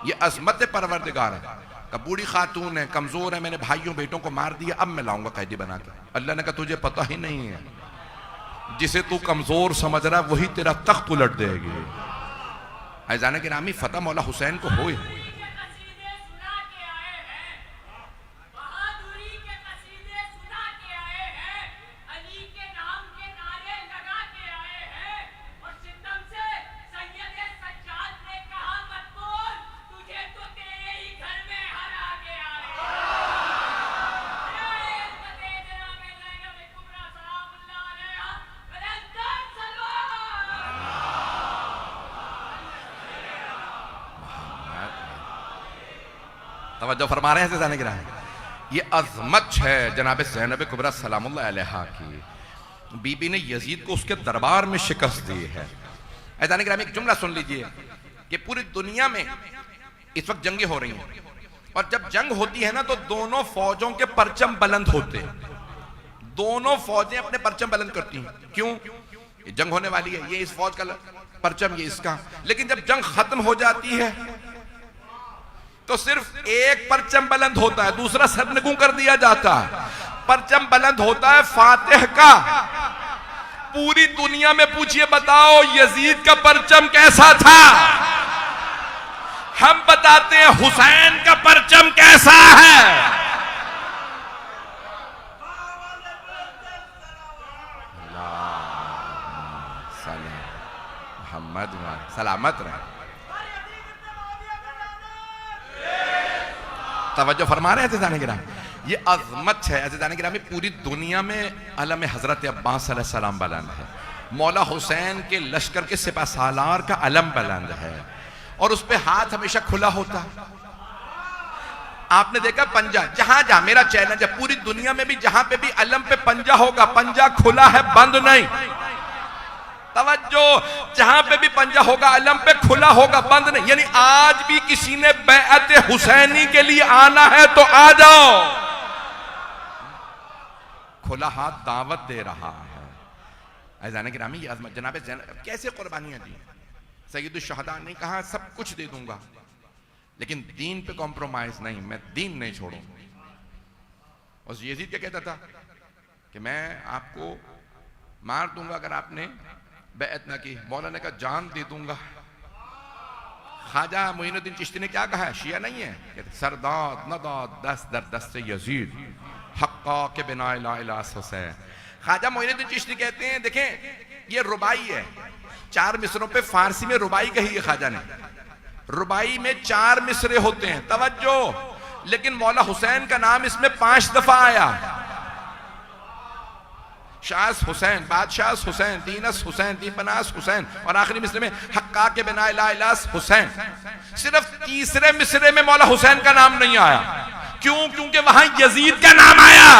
[SPEAKER 1] ये अज़मत परवरदिगार है। का बूढ़ी खातून है, कमजोर है, मैंने भाइयों बेटों को मार दिया, अब मैं लाऊंगा कैदी बना के। अल्लाह ने कहा तुझे पता ही नहीं है, जिसे तू कमजोर समझ रहा है वही तेरा तख्त उलट देगी। ऐज़ान के नामी फतह मौला हुसैन को हो। तवज्जो फरमा रहे हैं जाने के रहा, ये अज़मत है जनाब ज़ैनब कुबरा सलामुल्लाह अलैहा की। बीबी ने यजीद को उसके दरबार में शिकस्त दी है। जाने के रहा, एक जुमला सुन लीजिए कि पूरी दुनिया में इस वक्त जंगें हो रही हैं, और जब जंग होती है ना तो दोनों फौजों के परचम बुलंद होते हैं। दोनों फौजें अपने परचम बुलंद करती हैं। क्यों? ये जंग होने वाली है, ये इस फौज का परचम, ये इसका। लेकिन जब जंग खत्म हो जाती है तो सिर्फ एक परचम बुलंद होता है, दूसरा सरनगू कर दिया जाता है। परचम बुलंद होता है फातिह का। पूरी दुनिया में पूछिए, बताओ यजीद का परचम कैसा था? हम बताते हैं हुसैन का परचम कैसा है। मोहम्मद सलामत रहे। तवज्जो फरमा रहे हैं गिराम, ये अज़मत है अज़ीज़ान गिरामी। पूरी दुनिया में अलम हज़रत अब्बास अलैहिस्सलाम बुलंद है, मौला हुसैन के लश्कर के सिपह सालार का अलम बुलंद है, और उस पे हाथ हमेशा खुला होता है। आपने देखा पंजा, जहां जहां, मेरा चैलेंज है पूरी दुनिया में भी जहां पे भी अलम पे पंजा होगा, पंजा खुला है, बंद नहीं। तवज्जो, जहां पे भी पंजा होगा अलम पे खुला होगा, बंद नहीं। यानी आज भी किसी ने बैअत हुसैनी के लिए आना है तो आ जाओ, खुला हाथ दावत दे रहा है। ऐज़ान गिरामी, ये अज़मत जनाब ज़ैनब कैसे कुर्बानियां दी। सैयदुल शुहदा ने कहा सब कुछ दे दूंगा लेकिन दीन पे कॉम्प्रोमाइज नहीं, मैं दीन नहीं छोड़ूंगा। और यजीद क्या कहता था कि मैं आपको मार दूंगा अगर आपने बैअत ना की। मौला ने कहा जान दे दूंगा। ख्वाजा मोइनुद्दीन चिश्ती ने क्या कहा है, शिया नहीं है, सरदाद नदाद दस दर दस्त यजीद हक्का के बिना ला इलाहा हुसैन। ख्वाजा मोइनुद्दीन चिश्ती कहते हैं, देखें ये रुबाई है, 4 मिसरों पे फारसी में रुबाई कही है ख्वाजा ने। रुबाई में 4 मिसरे होते हैं, तवज्जो, लेकिन मौला हुसैन का नाम इसमें 5 दफा आया। शास हुसैन, बादशाह हुसैन, दीनस हुसैन, दीपनास हुसैन, और आखिरी मिसरे में हक्का के बिना ला इलाहा हुसैन। सिर्फ तीसरे मिसरे में मौला हुसैन का नाम नहीं आया। क्यों? क्योंकि वहां यजीद का नाम आया।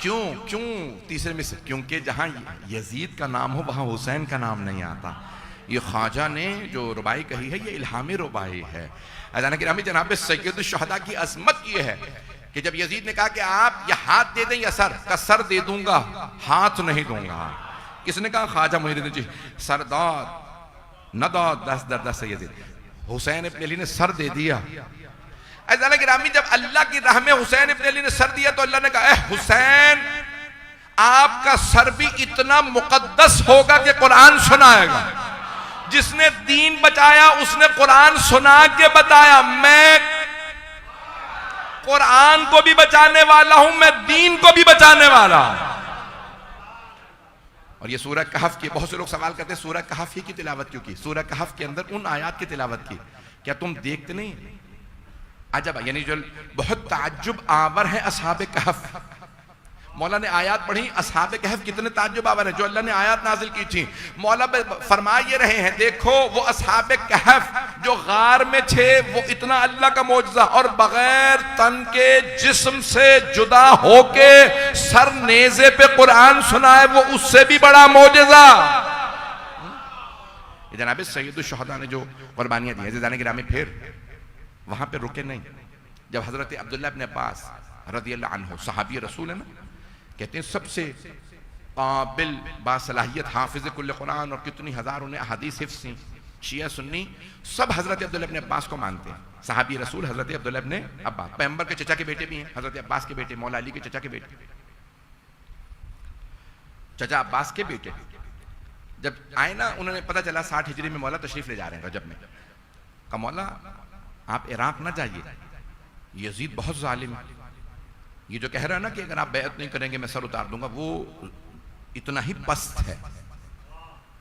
[SPEAKER 1] क्यों? क्यों? तीसरे में से क्योंकि जहां यजीद का नाम हो वहां हुसैन का नाम नहीं आता। ये ख्वाजा ने जो रुबाई कही है ये इल्हामी रुबाई है। अजान गिरामी जनाब सैयद शुहदा की अजमत ये है कि जब यजीद ने कहा कि आप ये हाथ दे दें या सर का, सर दे दूंगा हाथ नहीं दूंगा। किसने कहा? ख्वाजा मुइनुद्दीन जी। सरदार न दस दर दस यजीद। हुसैन इब्न अली ने सर दे दिया। अज़ान गिरामी जब अल्लाह की राह में हुसैन इब्न अली ने सर दिया तो अल्लाह ने कहा, हुसैन आपका सर भी इतना मुकद्दस होगा कि कुरान सुनाएगा। जिसने दीन बचाया उसने कुरान सुना के बताया, मैं कुरान को भी बचाने वाला हूं, मैं दीन को भी बचाने वाला हूं। और ये सूरह कहफ की, बहुत से लोग सवाल करते हैं सूरह कहफ ही की तिलावत क्यों की? सूरह कहफ के अंदर उन आयात की तिलावत की। क्या तुम देखते नहीं? अजब, यानी जो बहुत ताज्जुब आवर है असहाबे कहफ। मौला ने आयात पढ़ी, असहाबे कहफ कितने ताज्जुब आवर है जो अल्लाह ने आयात नाजिल की थी। मौला फरमा ये रहे हैं, देखो वो असहाबे कहफ जो गार में थे, वो इतना अल्लाह का मौजज़ा, और बगैर तन के जिस्म से जुदा होके सर नेज़े पे कुरान सुनाए, वो उससे भी बड़ा मौजज़ा। जनाब सैयद शुहदा ने जो कुर्बानियां दी हैं, जाने गिरामी फिर वहां पे रुके नहीं। जब हजरत अब्दुल्ला इब्न अब्बास रज़ियल्लाहु अन्हु सहाबी रसूल है ना, कहते हैं सबसे काबिल बासलाहियत हाफिज कुल्ल कुरान, और कितनी हजार उन्हें अहादीस हिफ्ज़ थी, शिया सुन्नी सब हजरत अब्दुल्ला इब्न अब्बास को मानते हैं। सहाबी रसूल हजरत अब्दुल्ला इब्न अब्बास, पैगंबर के चचा के बेटे भी हैं, हजरत अब्बास के बेटे, मौला अली के चचा के बेटे, चचा अब्बास के बेटे। जब आए ना, उन्होंने पता चला 60 हिजरी में मौला तशरीफ ले जा रहे हैं रजब में। कहा मौला आप इराक ना जाइए, यजीद बहुत जालिम है। ये जो कह रहा है ना कि अगर आप बैत नहीं करेंगे मैं सर उतार दूंगा, वो इतना ही पस्त है,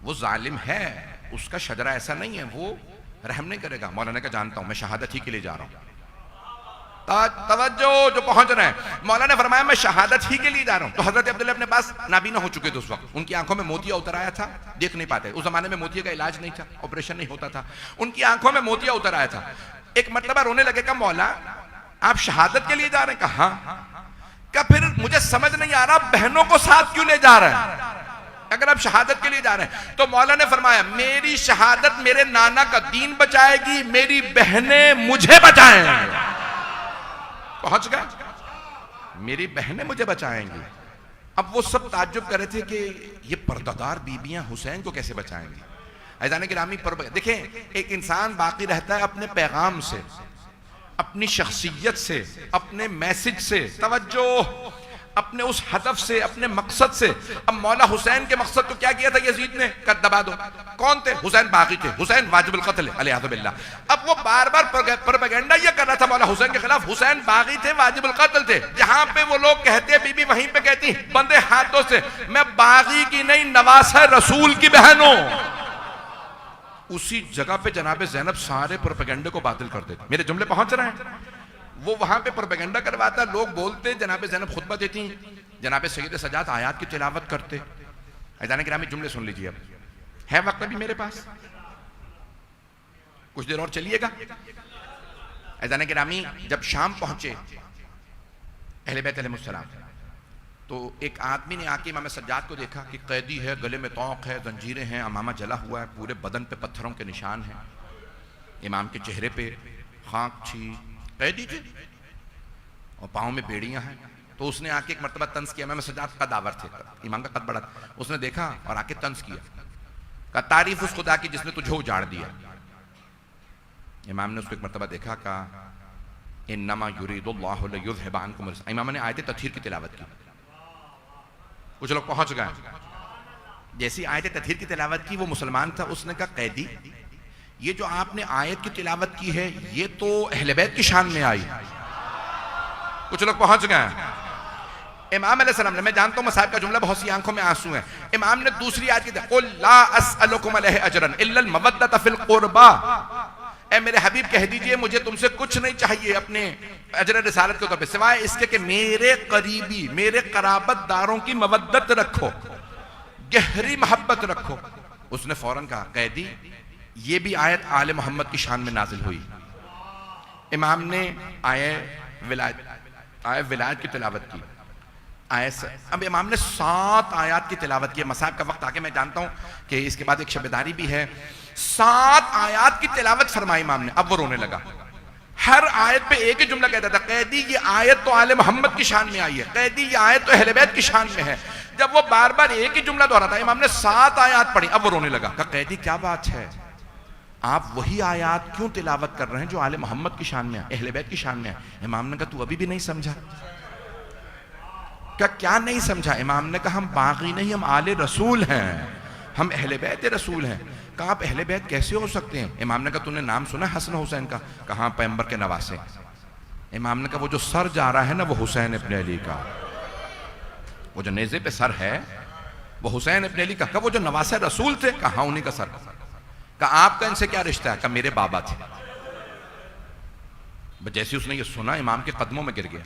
[SPEAKER 1] वो जालिम है, उसका शजरा ऐसा नहीं है, वो रहम नहीं करेगा। मौलाना का जानता हूं, मैं शहादत ही के लिए जा रहा हूं। तवज्जो जो पहुंच रहे हैं, मौला ने फरमाया मैं शहादत ही के लिए जा रहा हूं। तो हजरत अब्दुल्ला अपने पास नाबीना हो चुके थे उस वक्त, उनकी आंखों में मोतिया उतर आया था, देख नहीं पाते। उस जमाने में मोतिया का इलाज नहीं था, ऑपरेशन नहीं होता था, उनकी आंखों में मोतिया उतर आया था। एक मतलब रोने लगे, का मौला आप शहादत के लिए जा रहे हैं? कहा क्या? फिर मुझे समझ नहीं आ रहा बहनों को साथ क्यों ले जा रहे हैं अगर आप शहादत के लिए जा रहे हैं? तो मौला ने फरमाया मेरी शहादत मेरे नाना का दीन बचाएगी, मेरी बहनें मुझे बचाएंगी। पहुंच गए, मेरी बहनें मुझे बचाएंगी। अब वो सब ताज्जुब कर रहे थे कि ये पर्दादार बीबियां हुसैन को कैसे बचाएंगी। ऐज़ान गिरामी पर देखें, एक इंसान बाकी रहता है अपने पैगाम से, अपनी शख्सियत से, अपने मैसेज से, तवज्जो, अपने उस हदफ से, अपने मकसद से। अब मौला हुसैन के मकसद को क्या किया था यजीद ने? कद दबा दो। कौन थे? हुसैन बागी थे, हुसैन वाजिबुल कत्ल अलैहि बिल्लाह। अब वो बार बार प्रोपेगेंडा ये कर रहा था मौला हुसैन के खिलाफ, हुसैन बागी थे, वाजिबुल कत्ल थे। जहां पे वो लोग कहते, बीबी वहीं पे कहती बंदे हाथों से, मैं बागी की नहीं नवासा रसूल की बहन हूं। उसी जगह पे जनाबे ज़ैनब सारे प्रोपेगेंडे को बातिल कर देते। मेरे जुमले पहुंच रहे हैं? वो वहां पे प्रोपेगेंडा करवाता, लोग बोलते, जनाबे ज़ैनब खुतबा देती, जनाबे सैयद सजाद आयात की तिलावत करते। ऐज़ान गिरामी जुमले सुन लीजिए, अब है वक्त अभी मेरे पास, कुछ देर और चलिएगा। ऐज़ान गिरामी जब शाम पहुंचे अहले बैत अलैहिस्सलाम, तो एक आदमी ने आके इमाम सज्जाद को देखा कि कैदी है, गले में तौक है, जंजीरें हैं, अमामा जला हुआ है, पूरे बदन पे पत्थरों के निशान हैं, इमाम के चेहरे पे खाक छी, कैदी थे और पाँव में बेड़ियां हैं। तो उसने आके एक मरतबा तंज किया, इमाम सज्जाद का दावर थे, इमाम का कद बड़ा था, उसने देखा और आके तंज किया, कहा तारीफ उस खुदा की जिसने तुझे उजाड़ दिया। इमाम ने उसको एक मरतबा देखा, कहा इन्नमा युरीदुल्लाहु लियुज़हिबा अन्कुम। इमाम ने आयत तत्हीर की तिलावत की। कुछ लोग पहुंच गए, जैसी आयत तत्हीर की तिलावत की, वो मुसलमान था, उसने कहा कैदी ये जो आपने आयत की तिलावत की है ये तो अहले बैत की शान में आई। कुछ लोग पहुंच गए। इमाम अलैहिस्सलाम ने, मैं जानता हूं मसाहिब का जुमला बहुत सी आंखों में आंसू हैं, इमाम ने दूसरी आयत की, कुल ला अस्अलुकुम अलैहि अजरन इल्ला अल मवद्दत फिल कुर्बा, ए मेरे हबीब कह दीजिए मुझे तुमसे कुछ नहीं चाहिए अपने अजर रिसालत के तौर पे, सिवाय इसके कि मेरे करीबी, मेरे कराबतदारों की मवद्दत रखो, गहरी मोहब्बत रखो। उसने फौरन कहा, कैदी ये भी आयत आले मोहम्मद की शान में नाजिल हुई। इमाम ने आए विलायत की तिलावत की। अब इमाम ने 7 आयत की तिलावत की। मसाहब का वक्त आके मैं जानता हूं कि इसके बाद एक शबेदारी भी है। 7 आयत की तिलावत फरमाई इमाम ने। अब वो रोने लगा। हर आयत पे एक ही जुमला कहता था, कैदी ये आयत तो आले मोहम्मद की शान में आई है, कैदी ये आयत तो अहले बैत की शान में है। जब वो बार बार एक ही जुमला दोहराता, इमाम ने 7 आयत पढ़ी। अब वो रोने लगा। कहा, कैदी क्या बात है, आप वही आयत क्यों तिलावत कर रहे हैं जो आले मोहम्मद की शान में है, अहले बैत की शान में है? इमाम ने कहा, तू अभी भी नहीं समझा? क्या नहीं समझा? इमाम ने कहा, हम बागी नहीं, हम आले रसूल हैं, हम अहले बैत रसूल हैं। कहा, आप अहले बैत कैसे हो सकते हैं? इमाम ने कहा, तूने नाम सुना हसन हुसैन का? कहा, पैगंबर के नवासे। इमाम ने कहा, वो जो सर जा रहा है ना, वो हुसैन इब्न अली का, वो जो नेज़े पे सर है वो हुसैन इब्न अली का। कहा, वो जो नवासे रसूल थे? कहा, उन्हीं का सर। कहा, आपका इनसे क्या रिश्ता है? कहा, मेरे बाबा थे। जैसे उसने ये सुना, इमाम के कदमों में गिर गया।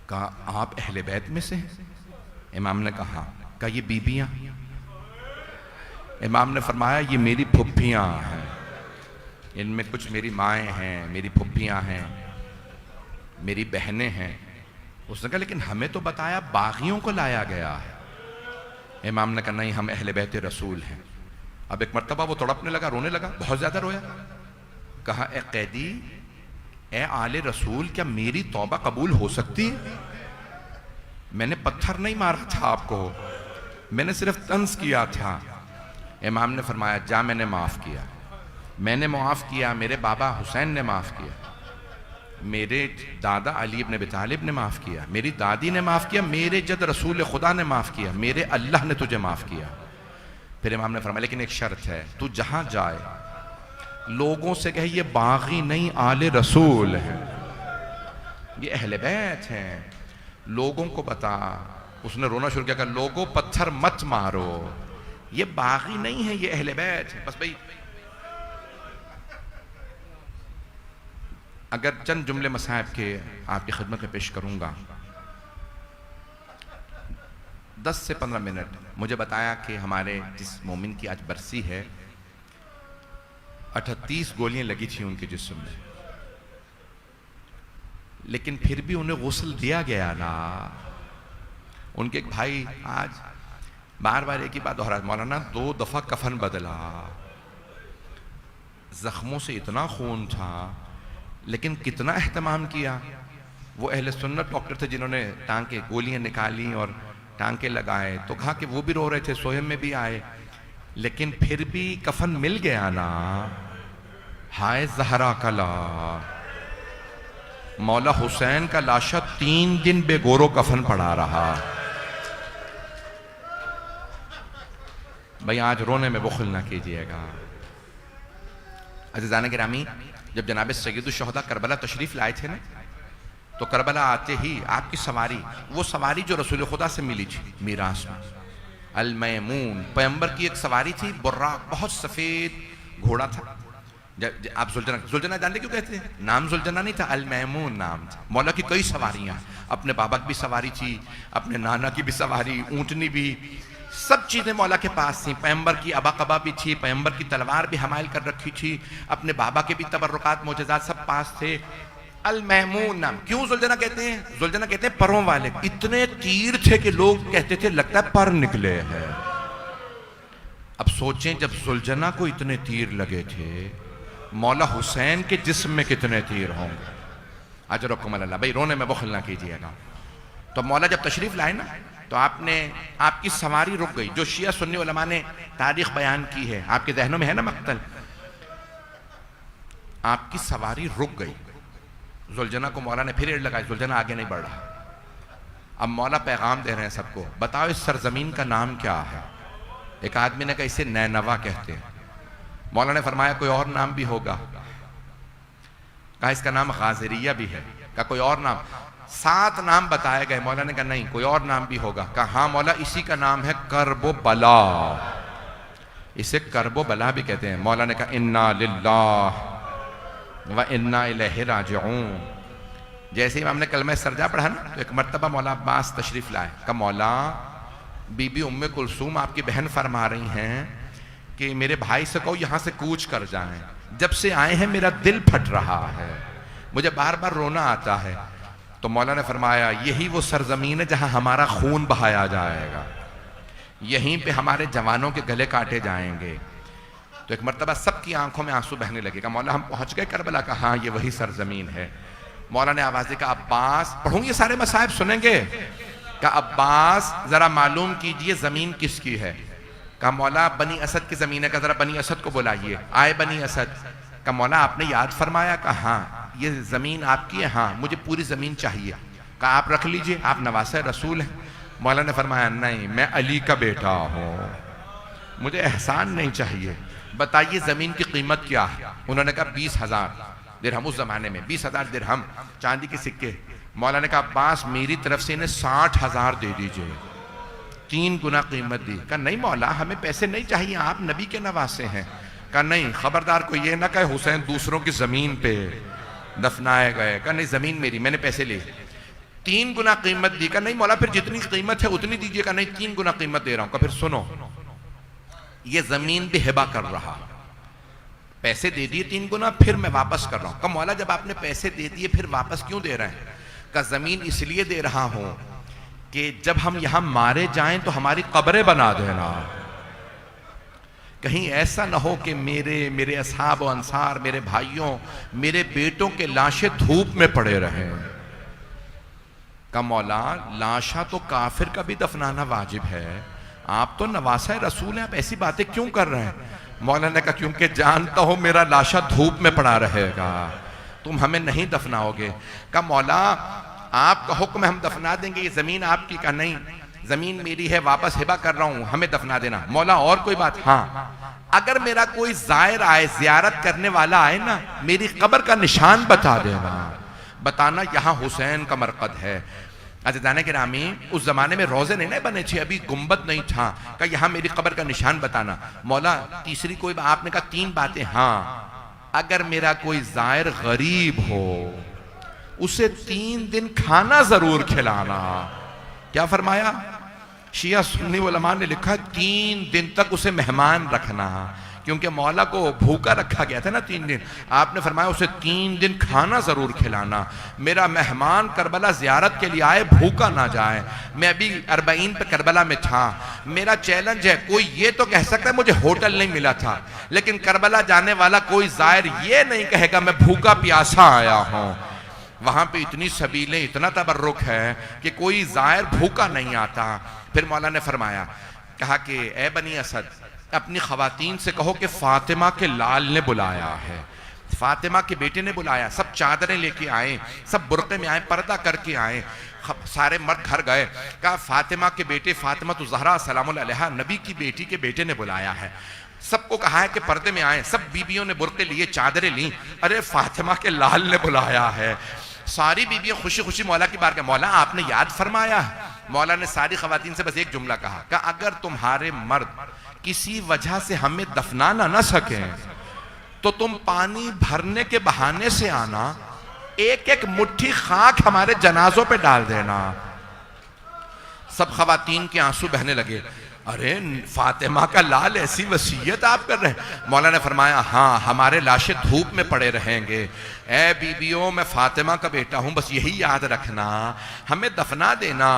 [SPEAKER 1] कहा, आप अहले बैत में से हैं? इमाम ने कहा। कहा, ये बीबियां? इमाम ने फरमाया, ये मेरी फुफ्फियां हैं, इनमें कुछ मेरी माएँ हैं, मेरी फुफ्फियां हैं, मेरी बहनें हैं। उसने कहा, लेकिन हमें तो बताया बागियों को लाया गया है। इमाम ने कहा, नहीं, हम अहले बैत रसूल हैं। अब एक मर्तबा वो तड़पने लगा, रोने लगा, बहुत ज्यादा रोया। कहा, ए कैदी, ए आले रसूल, क्या मेरी तौबा कबूल हो सकती है? मैंने पत्थर नहीं मारा था आपको, मैंने सिर्फ तंज किया था। इमाम ने फरमाया, जा, मैंने माफ किया, मैंने माफ किया, मेरे बाबा हुसैन ने माफ किया, मेरे दादा अली इब्न अबी तालिब ने माफ किया, मेरी दादी ने माफ किया, मेरे जद रसूल खुदा ने माफ किया, मेरे अल्लाह ने तुझे माफ किया। फिर इमाम ने फरमाया, लेकिन एक शर्त है, तू जहां जाए लोगों से कहे ये बागी नहीं, आले रसूल है, ये अहले बैत हैं, लोगों को बता। उसने रोना शुरू किया, कहा, लोगों पत्थर मत मारो, ये बागी नहीं है, ये अहले बैत है। बस भाई, अगर चंद जुमले मसाहब के आपकी खिदमत में पेश करूंगा। 10 से 15 मिनट। मुझे बताया कि हमारे जिस मोमिन की आज बरसी है, 38 गोलियां लगी थी उनके जिस्म में, लेकिन फिर भी उन्हें गुस्ल दिया गया ना। उनके एक भाई आज बार बार एक ही बात दोहरा, मौलाना 2 दफा कफन बदला, जख्मों से इतना खून था, लेकिन कितना एहतमाम किया। वो अहले सुन्नत डॉक्टर थे जिन्होंने टांके गोलियां निकाली और टांके लगाए, तो कहा कि वो भी रो रहे थे, सोहम में भी आए, लेकिन फिर भी कफन मिल गया ना। हाय जहरा का ला, मौला हुसैन का लाशा 3 दिन बेगोरो कफन पड़ा रहा। भाई, आज रोने में बुखल ना कीजिएगा। अज़ीज़ान गिरामी, जब जनाब सैयदुल शुहदा करबला तशरीफ लाए थे ना, तो करबला आते ही आपकी सवारी, वो सवारी जो रसूल खुदा से मिली थी मीरास में, अल मैमून, पैगंबर की एक सवारी थी, बुर्राक, बहुत सफेद घोड़ा था। आप जुलजना जानते क्यों कहते हैं? नाम जुलजना नहीं था, अल मैमून नाम था। मौला की कई सवारियां, अपने बाबा की भी सवारी थी, अपने नाना की भी सवारी, ऊंटनी भी, सब चीजें मौला के पास थी। पैगंबर की अबाकबा भी थी, पैगंबर की तलवार भी हमाइल कर रखी थी, अपने बाबा के भी तबर्रुकात मोजज़ात सब पास थे। अल महमून नाम। क्यों जुलजना कहते हैं? जुलजना कहते हैं परों वाले। इतने तीर थे कि लोग कहते थे लगता है पर निकले हैं। अब सोचें, जब जुलजना को इतने तीर लगे थे, मौला हुसैन के जिस्म में कितने तीर होंगे। अजरकुम अल्लाह। भाई, रोने में बुखल ना कीजिएगा। तो मौला जब तशरीफ लाए ना, तो आपकी सवारी रुक गई। जो शिया सुन्नी उलमा ने तारीख बयान की है, आपके जहनों में है ना मक्तल, आपकी सवारी रुक गई। जुलजना को मौला ने फिर एड़ लगाई, जुलजना आगे नहीं बढ़ रहा। अब मौला पैगाम दे रहे हैं सबको, बताओ इस सरजमीन का नाम क्या है? एक आदमी ने कहा इसे नैनवा कहते हैं। मौला ने फरमाया कोई और नाम भी होगा? कहा इसका नाम गाजरिया भी है। कहा कोई और नाम? 7 नाम बताए गए। मौला ने कहा नहीं, कोई और नाम भी होगा। कहा हाँ मौला, इसी का नाम है करबो बला, इसे करबो बला भी कहते हैं। मौला ने कहा इन्ना लिल्लाह व इन्ना इलैहि राजिऊन। जैसे ही हमने कलमा सरजा पढ़ा ना, तो एक मर्तबा मौला अब्बास तशरीफ लाए। कहा मौला बीबी उम्मे कुलसूम आपकी बहन फरमा रही हैं कि मेरे भाई से कहो यहां से कूच कर जाएं, जब से आए हैं मेरा दिल फट रहा है, मुझे बार बार रोना आता है। तो मौला ने फरमाया यही वो सरजमीन है जहां हमारा खून बहाया जाएगा, यहीं पे हमारे जवानों के गले काटे जाएंगे। तो एक मर्तबा सबकी आंखों में आंसू बहने लगेगा, मौला हम पहुंच गए करबला का, हाँ ये वही सरजमीन है। मौला ने आवाज दी कहा अब्बास, पढ़ूं ये सारे मसाइब सुनेंगे? कहा अब्बास जरा मालूम कीजिए जमीन किसकी है? कहा मौला बनी असद की जमीन है। कहा जरा बनी असद को बुलाइए। आए बनी असद। कहा मौला आपने याद फरमाया? कहा हाँ ये जमीन आपकी है। हाँ मुझे पूरी जमीन चाहिए। कहा आप रख लीजिए, आप नवासे रसूल हैं। मौला ने फरमाया नहीं, मैं अली का बेटा हूँ, मुझे एहसान नहीं चाहिए, बताइए जमीन की कीमत क्या है? उन्होंने कहा 20,000 दिरहम, उस जमाने में 20,000 दिरहम चांदी के सिक्के। मौला ने कहा अब्बास मेरी तरफ से इन्हें 60,000 दे दीजिए, 3 गुना कीमत दी। कहा नहीं मौला हमें पैसे नहीं चाहिए, आप नबी के नवासे हैं। कहा नहीं, खबरदार कोई ये ना कहे हुसैन दूसरों की जमीन पे दफनाए गए। कहा नहीं जमीन मेरी, मैंने पैसे लिए, 3 गुना कीमत दी। कहा नहीं मौला फिर जितनी कीमत है उतनी दीजिए। कहा नहीं 3 गुना कीमत दे रहा हूं। कहा फिर सुनो, ये जमीन भी हिबा कर रहा, पैसे दे दिए 3 गुना, फिर मैं वापस कर रहा हूं। कहा मौला जब आपने पैसे दे दिए फिर वापस क्यों दे रहे हैं? कहा जमीन इसलिए दे रहा हूं कि जब हम यहां मारे जाएं तो हमारी कब्रें बना देना, कहीं ऐसा ना हो कि मेरे असहाब और अंसार, मेरे भाइयों, मेरे बेटों के लाशें धूप में पड़े रहें। का मौला लाशा तो काफिर का भी दफनाना वाजिब है, आप तो नवासा रसूल हैं, आप ऐसी बातें क्यों कर रहे हैं? मौला ने कहा क्योंकि जानता हो मेरा लाशा धूप में पड़ा रहेगा, तुम हमें नहीं दफनाओगे। कहा मौला आपका हुक्म है हम दफना देंगे, ये जमीन आपकी? का नहीं, जमीन मेरी है, वापस हिबा कर रहा हूं, हमें दफना देना। मौला और कोई बात? हाँ अगर मेरा कोई जायर आए, जियारत करने वाला आए ना, मेरी कब्र का निशान बता देना, बताना यहां हुसैन का मरकद है। अज़ीज़ाने गिरामी उस जमाने में रोजे नहीं बने थे, अभी गुंबद नहीं था। कहा यहाँ मेरी कब्र का निशान बताना। मौला तीसरी कोई? आपने कहा 3 बातें। हाँ अगर मेरा कोई जायर गरीब हो उसे 3 दिन खाना जरूर खिलाना। क्या फरमाया? शिया सुन्नी उलमा ने लिखा 3 दिन तक उसे मेहमान रखना, क्योंकि मौला को भूखा रखा गया था ना 3 दिन। आपने फरमाया उसे 3 दिन खाना जरूर खिलाना, मेरा मेहमान करबला जियारत के लिए आए भूखा ना जाए। मैं अभी 40 पे करबला में था, मेरा चैलेंज है, कोई ये तो कह सकता है मुझे होटल नहीं मिला था, लेकिन करबला जाने वाला कोई जायर ये नहीं कहेगा मैं भूखा प्यासा आया हूं। वहां पे इतनी सबीलें, इतना तबर्रुक है कि कोई जायर भूखा नहीं आता। फिर मौला ने फरमाया, कहा कि ए बनी असद अपनी खवातीन से कहो कि फातिमा के लाल ने बुलाया है, फातिमा के बेटे ने बुलाया। सब चादरें लेके आए, सब बुरके में आए, पर्दा करके आए, सारे मर्द घर गए। कहा फातिमा के बेटे, फातिमा तो ज़हरा सलामुल अलैहा नबी की बेटी के बेटे ने बुलाया है। सबको कहा है कि पर्दे में आए, सब बीबियों ने बुरके लिए, चादरें ली, अरे फातिमा के लाल ने बुलाया है। सारी बीबियां खुशी खुशी मौला की बार के, मौला आपने याद फरमाया। मौला ने सारी खवातीन से बस एक जुमला कहा, अगर तुम्हारे मर्द किसी वजह से हमें दफनाना ना सके तो तुम पानी भरने के बहाने से आना, एक एक मुट्ठी खाक हमारे जनाजों पे डाल देना। सब खवातीन के आंसू बहने लगे, अरे फातिमा का लाल ऐसी वसीयत आप कर रहे हैं? मौला ने फरमाया हाँ हमारे लाशें धूप में पड़े रहेंगे। ए बीबियों मैं फातिमा का बेटा हूं, बस यही याद रखना, हमें दफना देना।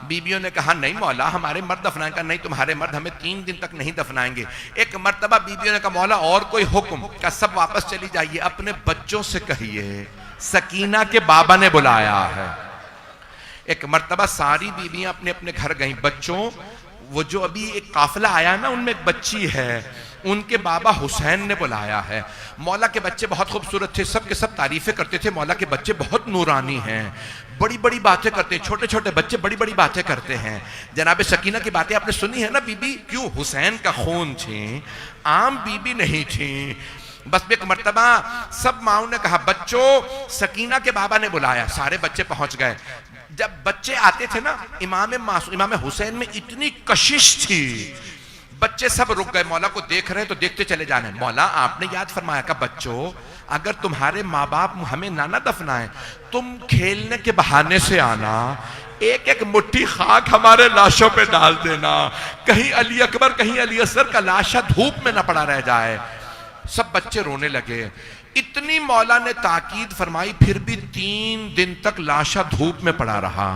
[SPEAKER 1] बीबियों ने कहा नहीं मौला हमारे मर्द दफनाएंगे। नहीं तुम्हारे मर्द हमें 3 दिन तक नहीं दफनाएंगे। एक मर्तबा बीबियों ने कहा मौला और कोई हुक्म? का सब वापस चली जाइए, अपने बच्चों से कहिए सकीना के बाबा ने बुलाया है। एक मर्तबा सारी बीबियां अपने अपने घर गई, बच्चों वो जो अभी एक काफिला आया ना उनमें एक बच्ची है, उनके बाबा हुसैन ने बुलाया है। मौला के बच्चे बहुत खूबसूरत थे, सब के सब तारीफें करते थे, मौला के बच्चे बहुत नूरानी हैं, बड़ी बड़ी बातें करते हैं, छोटे छोटे बच्चे बड़ी बड़ी बातें करते हैं। जनाब सकीना की बातें आपने सुनी है ना बीबी, क्यों? हुसैन का खून थी, आम बीबी नहीं थी। बस एक मर्तबा सब माओ ने कहा बच्चों सकीना के बाबा ने बुलाया, सारे बच्चे पहुंच गए। जब बच्चे आते थे ना इमाम हुसैन में इतनी कशिश थी, बच्चे सब रुक गए, मौला को देख रहे हैं तो देखते चले जाने। मौला आपने याद फरमाया का बच्चों अगर तुम्हारे माँ बाप हमें ना दफनाए, तुम खेलने के बहाने से आना, एक एक मुट्ठी खाक हमारे लाशों पे डाल देना, कहीं अली अकबर कहीं अली असगर का लाशा धूप में न पड़ा रह जाए। सब बच्चे रोने लगे। इतनी मौला ने ताकीद फरमाई, फिर भी 3 दिन तक लाशा धूप में पड़ा रहा।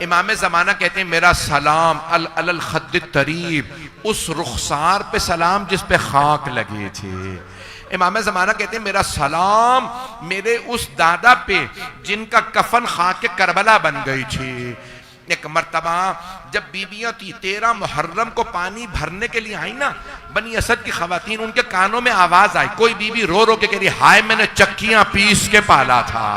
[SPEAKER 1] इमाम ज़माना कहते हैं मेरा सलाम अल खद्द तरीब, उस रुखसार पे सलाम जिस पे खाक लगी थी। इमाम ज़माना कहते हैं मेरा सलाम मेरे उस दादा पे जिनका कफन खाके करबला बन गई थी। एक मर्तबा जब बीबियां थी 13 मुहर्रम को पानी भरने के लिए आई ना, बनी असद की खवातीन, उनके कानों में आवाज आई, कोई बीबी रो रो के कह रही हाय मैंने चक्कियां पीस के पाला था,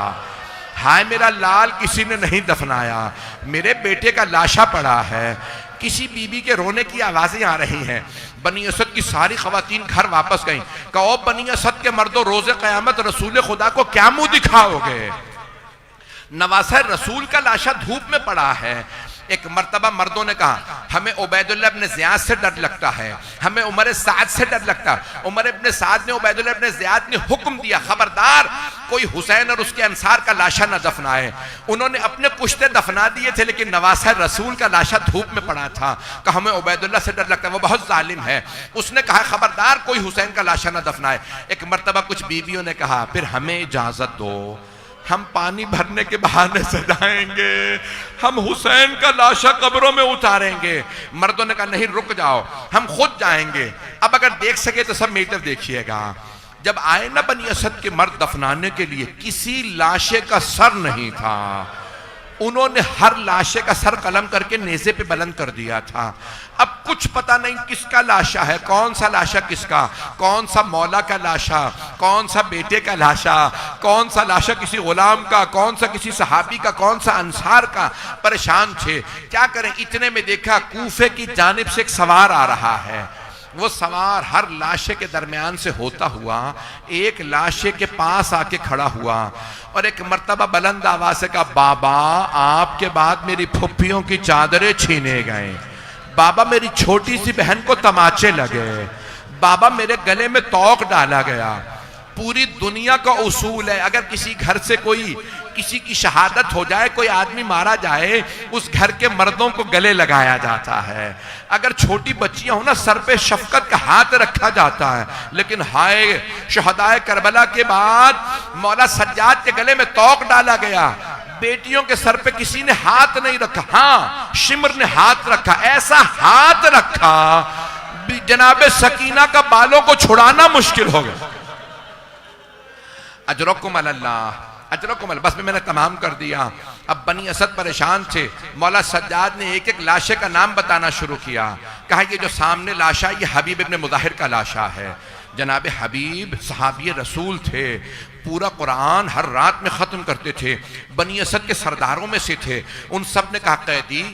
[SPEAKER 1] हाय मेरा लाल किसी ने नहीं दफनाया, मेरे बेटे का लाशा पड़ा है। किसी बीबी के रोने की आवाजें आ रही हैं। बनी असद की सारी खवातीन घर वापस गईं। कहो बनी असद के मर्दों रोजे क़यामत रसूल खुदा को क्या मुंह दिखाओगे? नवासा रसूल का लाशा धूप में पड़ा है। एक मर्तबा मर्दों ने कहा हमें उबैदुल्लाह इब्न ज़ियाद से डर लगता है, हमें उमर साद से डर लगता है। उमर इब्न साद ने उबैदुल्लाह इब्न ज़ियाद ने हुक्म दिया खबरदार कोई हुसैन और उसके अंसार का लाशा न दफनाए। उन्होंने अपने पुश्ते दफना दिए थे लेकिन नवासा रसूल का लाशा धूप में पड़ा था। कहा हमें उबैदुल्लाह से डर लगता है, वो बहुत जालिम है। उसने कहा खबरदार कोई हुसैन का लाशा न दफनाए। एक मर्तबा कुछ बीवियों ने कहा फिर हमें इजाजत दो, हम पानी भरने के बहाने से जाएंगे, हम हुसैन का लाशा कब्रों में उतारेंगे। मर्दों ने कहा नहीं रुक जाओ, हम खुद जाएंगे। अब अगर देख सके तो सब मीटर देखिएगा। जब आए ना बनी असद के मर्द दफनाने के लिए, किसी लाशे का सर नहीं था। उन्होंने हर लाशे का सर कलम करके नेज़े पे बुलंद कर दिया था। अब कुछ पता नहीं किसका लाशा है, कौन सा लाशा किसका, कौन सा मौला का लाशा, कौन सा बेटे का लाशा, कौन सा लाशा किसी गुलाम का, कौन सा किसी सहाबी का, कौन सा अंसार का। परेशान थे क्या करें। इतने में देखा कूफे की जानिब से एक सवार आ रहा है। वो सवार हर लाशे के दरमियान से होता हुआ एक लाशे के पास आके खड़ा हुआ और एक मर्तबा बुलंद आवाज से कहा बाबा आपके बाद मेरी फुफ्फियों की चादरें छीने गए, बाबा मेरी छोटी सी बहन को तमाचे लगे, बाबा मेरे गले में तौक डाला गया। पूरी दुनिया का उसूल है अगर किसी घर से कोई किसी की शहादत हो जाए, कोई आदमी मारा जाए, उस घर के मर्दों को गले लगाया जाता है। अगर छोटी बच्चियां हो ना सर पे शफकत का हाथ रखा जाता है। लेकिन हाय शहदाए करबला के बाद मौला सज्जाद के गले में तौक डाला गया, बेटियों के सर पे किसी ने हाथ नहीं रखा। हाँ शिमर ने हाथ रखा, ऐसा हाथ रखा जनाबे सकीना का बालों को छुड़ाना मुश्किल हो गया। अजरकुम अल्लाह अजरकुम, बस में मैंने तमाम कर दिया। अब बनी असद परेशान थे। मौला सज्जाद ने एक एक लाशे का नाम बताना शुरू किया। कहा ये जो सामने लाशा ये हबीब इब्न मुज़ाहिर का लाशा है। जनाब हबीब सहाबी रसूल थे, पूरा कुरान हर रात में ख़त्म करते थे, बनी असद के सरदारों में से थे। उन सब ने कहा कैदी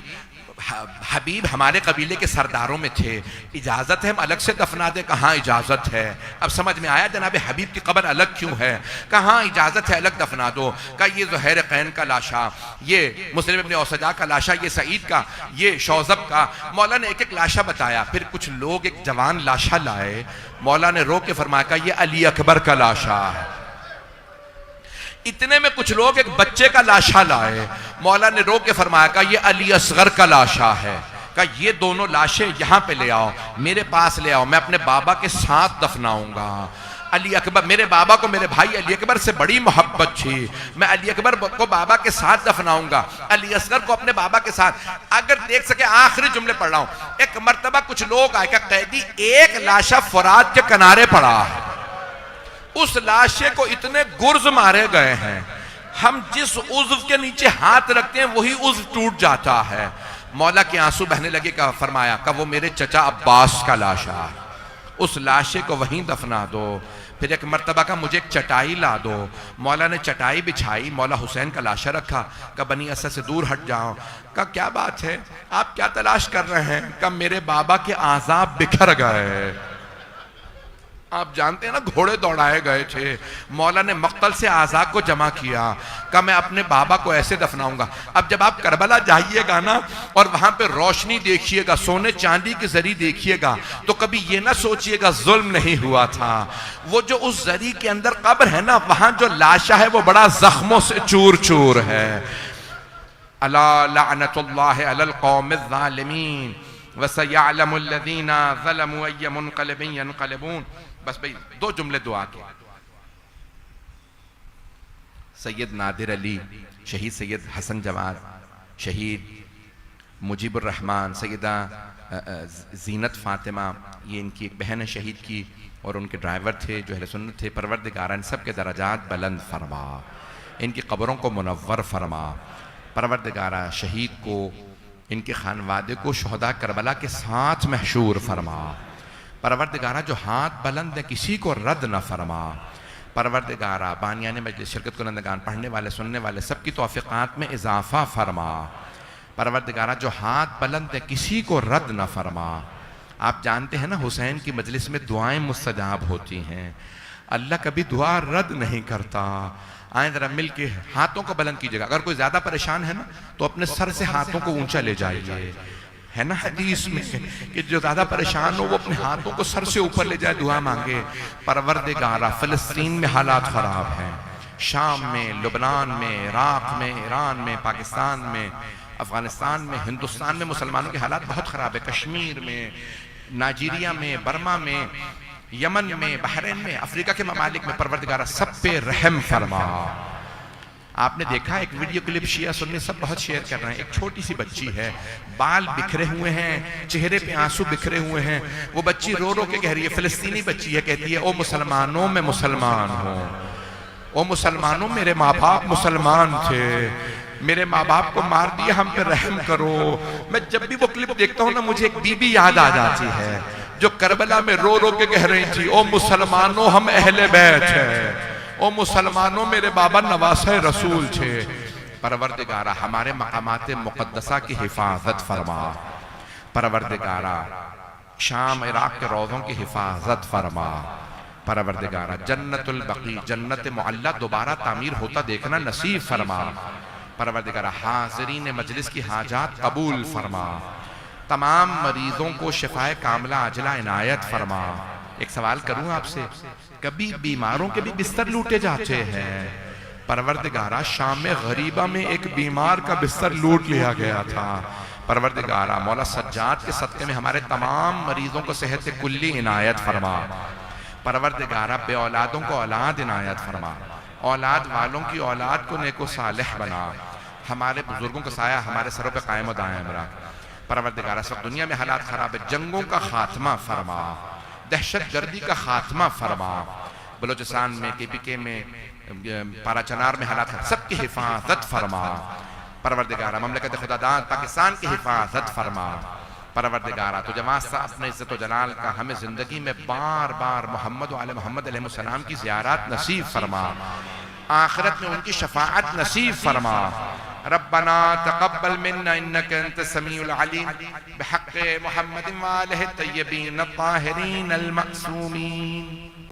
[SPEAKER 1] हबीब हमारे कबीले के सरदारों में थे, इजाज़त है हम अलग से दफना दे? कहाँ इजाज़त है। अब समझ में आया जनाब हबीब की कब्र अलग क्यों है। कहाँ इजाज़त है अलग दफना दो। कहा ये ज़ुहैर क़ैन का लाशा, ये मुस्लिम इब्न औसजा का लाशा, ये सईद का, ये शौज़ब का। मौला ने एक एक लाशा बताया। फिर कुछ लोग एक जवान लाशा लाए। मौला ने रो के फरमाया ये अली अकबर का लाशा है। इतने में कुछ लोग एक बच्चे का लाशा लाए। मौला ने रो के फरमाया का ये अली असगर का लाशा है। कहा ये दोनों लाशें यहाँ पे ले आओ, मेरे पास ले आओ, मैं अपने बाबा के साथ दफनाऊंगा। अली अकबर, मेरे बाबा को मेरे भाई अली अकबर से बड़ी मोहब्बत थी, मैं अली अकबर को बाबा के साथ दफनाऊंगा, अली असगर को अपने बाबा के साथ। अगर देख सके आखिरी जुमले पढ़ रहा हूं। एक मर्तबा कुछ लोग आए, कैदी एक लाशा फुरात के किनारे पड़ा है, उस लाशे को इतने गुर्ज मारे गए हैं, हम जिस उज़्व के नीचे हाथ रखते हैं वही उज़्व टूट जाता है। मौला के आंसू बहने लगे। का फरमाया का वो मेरे चचा अब्बास का लाशा है, उस लाशे को वहीं दफना दो। फिर एक मर्तबा का मुझे एक चटाई ला दो। मौला ने चटाई बिछाई, मौला हुसैन का लाशा रखा। का बनी असद से दूर हट जाओ। का क्या बात है, आप क्या तलाश कर रहे हैं। का मेरे बाबा के आज़ाब बिखर गए। आप जानते हैं ना, घोड़े दौड़ाए गए थे। मौला ने मक्तल से आज़ाद को जमा किया, कहा मैं अपने बाबा को ऐसे दफनाऊंगा। अब जब आप करबला जाइएगा ना और वहां पे रोशनी देखिएगा, सोने चांदी की जरी देखिएगा, तो कभी ये ना सोचिएगा जुल्म नहीं हुआ था। वो जो उस जरी के अंदर कब्र है ना, वहां जो लाशा है वो बड़ा जख्मों से चूर चूर है। अला लअनतुल्लाहि अलल कौमिज़ ज़ालिमीन वसयअलमुल लज़ीना ज़लमू अय्य मुनक़लिबिन यनक़लिबून। बस भाई 2 जुमले दुआ के। सैयद नादिर अली, शहीद सैयद हसन जवाद, शहीद मुजीबुर रहमान, सैयदा जीनत फातिमा, ये इनकी एक बहन है शहीद की, और उनके ड्राइवर थे जो अहले सुन्नत थे। परवरदिगार इन सब के दराजात बुलंद फरमा, इनकी कब्रों को मुनव्वर फरमा। परवरदिगार शहीद को, इनके खानवादे को शुहदा करबला के साथ महशूर फरमा। परवरदिगारा जो हाथ बुलंद है किसी को रद्द न फरमा। परवरदिगारा बानियाने मजलिस, शिरकत कुनंदगान, पढ़ने वाले सुनने वाले सबकी तौफीक़ात में इजाफा फरमा। परवरदिगारा जो हाथ बुलंद है किसी को रद्द न फरमा। आप जानते हैं ना, हुसैन की मजलिस में दुआएं मुस्तजाब होती हैं, अल्लाह कभी दुआ रद्द नहीं करता। आए जरा मिल के हाथों को बुलंद कीजिएगा। अगर कोई ज्यादा परेशान है ना तो अपने सर से हाथों को ऊंचा ले जाइए। है ना हदीस में कि जो ज्यादा परेशान हो वो अपने हाथों को सर से ऊपर ले जाए, दुआ मांगे। परवरदिगारा फिलिस्तीन में हालात खराब हैं, शाम में, लुबनान में, इराक में, ईरान में, पाकिस्तान में, अफगानिस्तान में, हिंदुस्तान में मुसलमानों के हालात बहुत खराब है। कश्मीर में, नाइजीरिया में, बर्मा में, यमन में, बहरीन में, अफ्रीका के ममालिक में। परवरदिगारा सब पे रहम फरमा। आपने देखा एक वीडियो क्लिप शिया सुन्नी सब बहुत शेयर कर रहे हैं। एक छोटी सी बच्ची है, बाल बिखरे हुए हैं, चेहरे पे आंसू बिखरे हुए हैं। वो बच्ची रो रो के कह रही है, फिलिस्तीनी बच्ची है, कहती है ओ मुसलमानों मैं मुसलमान हूँ, ओ मुसलमानों मेरे माँ बाप मुसलमान थे, मेरे माँ बाप को मार दिया, हम पे रहम करो। मैं जब भी वो क्लिप देखता हूँ ना मुझे एक बीबी याद आ जाती है जो करबला में रो रो के कह रही थी, ओ मुसलमानों हम अहले बैत है, ओ मुसलमानों मेरे बाबा नवासे रसूल थे। परवरदिगारा हमारे मकामात मुक़द्दसा की हिफाजत फरमा। परवरदिगारा शाम इराक के रोज़ों की हिफाजत फरमा। परवरदिगारा जन्नतुल बकी, जन्नत मुअल्ला दोबारा तामीर होता देखना नसीब फरमा। परवरदिगारा हाज़रीन मजलिस की हाजात कबूल फरमा। तमाम मरीजों को शिफाए कामला अजला इनायत फरमा। एक सवाल करूं आपसे, कभी बीमारों के भी बिस्तर लूटे जाते हैं? परवरदिगारा शाम में गरीबा में एक बीमार का बिस्तर लूट लिया गया था। परवरदिगारा मौला सज्जाद के सदक़े में हमारे तमाम मरीजों को सेहत कुल्ली इनायत फरमा। परवरदिगारा बे औलादों को औलाद इनायत फरमा, औलाद वालों की औलाद को नेको सालेह बना। हमारे बुजुर्गों का साया हमारे सरों पर कायम दायम रख। परवरदिगारा सब दुनिया में हालात खराब है, जंगों का खात्मा फरमा, दहशत गर्दी का खात्मा फरमा। बलोचिस्तान में, KPK में, पाराचनार में हालात सबकी हिफाजत फरमा। परवरदिगारा ममलकत खुदादाद पाकिस्तान की हिफाजत फरमा। परवरदिगारा तो जमात अपने इज्जत व जलाल का हमें जिंदगी में बार बार मोहम्मद व आले मोहम्मद अलैहिस्सलाम की ज़ियारत नसीब फरमा, आखिरत में उनकी शफाअत नसीब फरमा। रब्बना तक़ब्बल मिन्ना इन्नका अंतस समीउल अलीम बिहक़्क़ि मुहम्मदिन व आलिहि तय्यबीन अत्ताहिरीन अल मअसूमीन।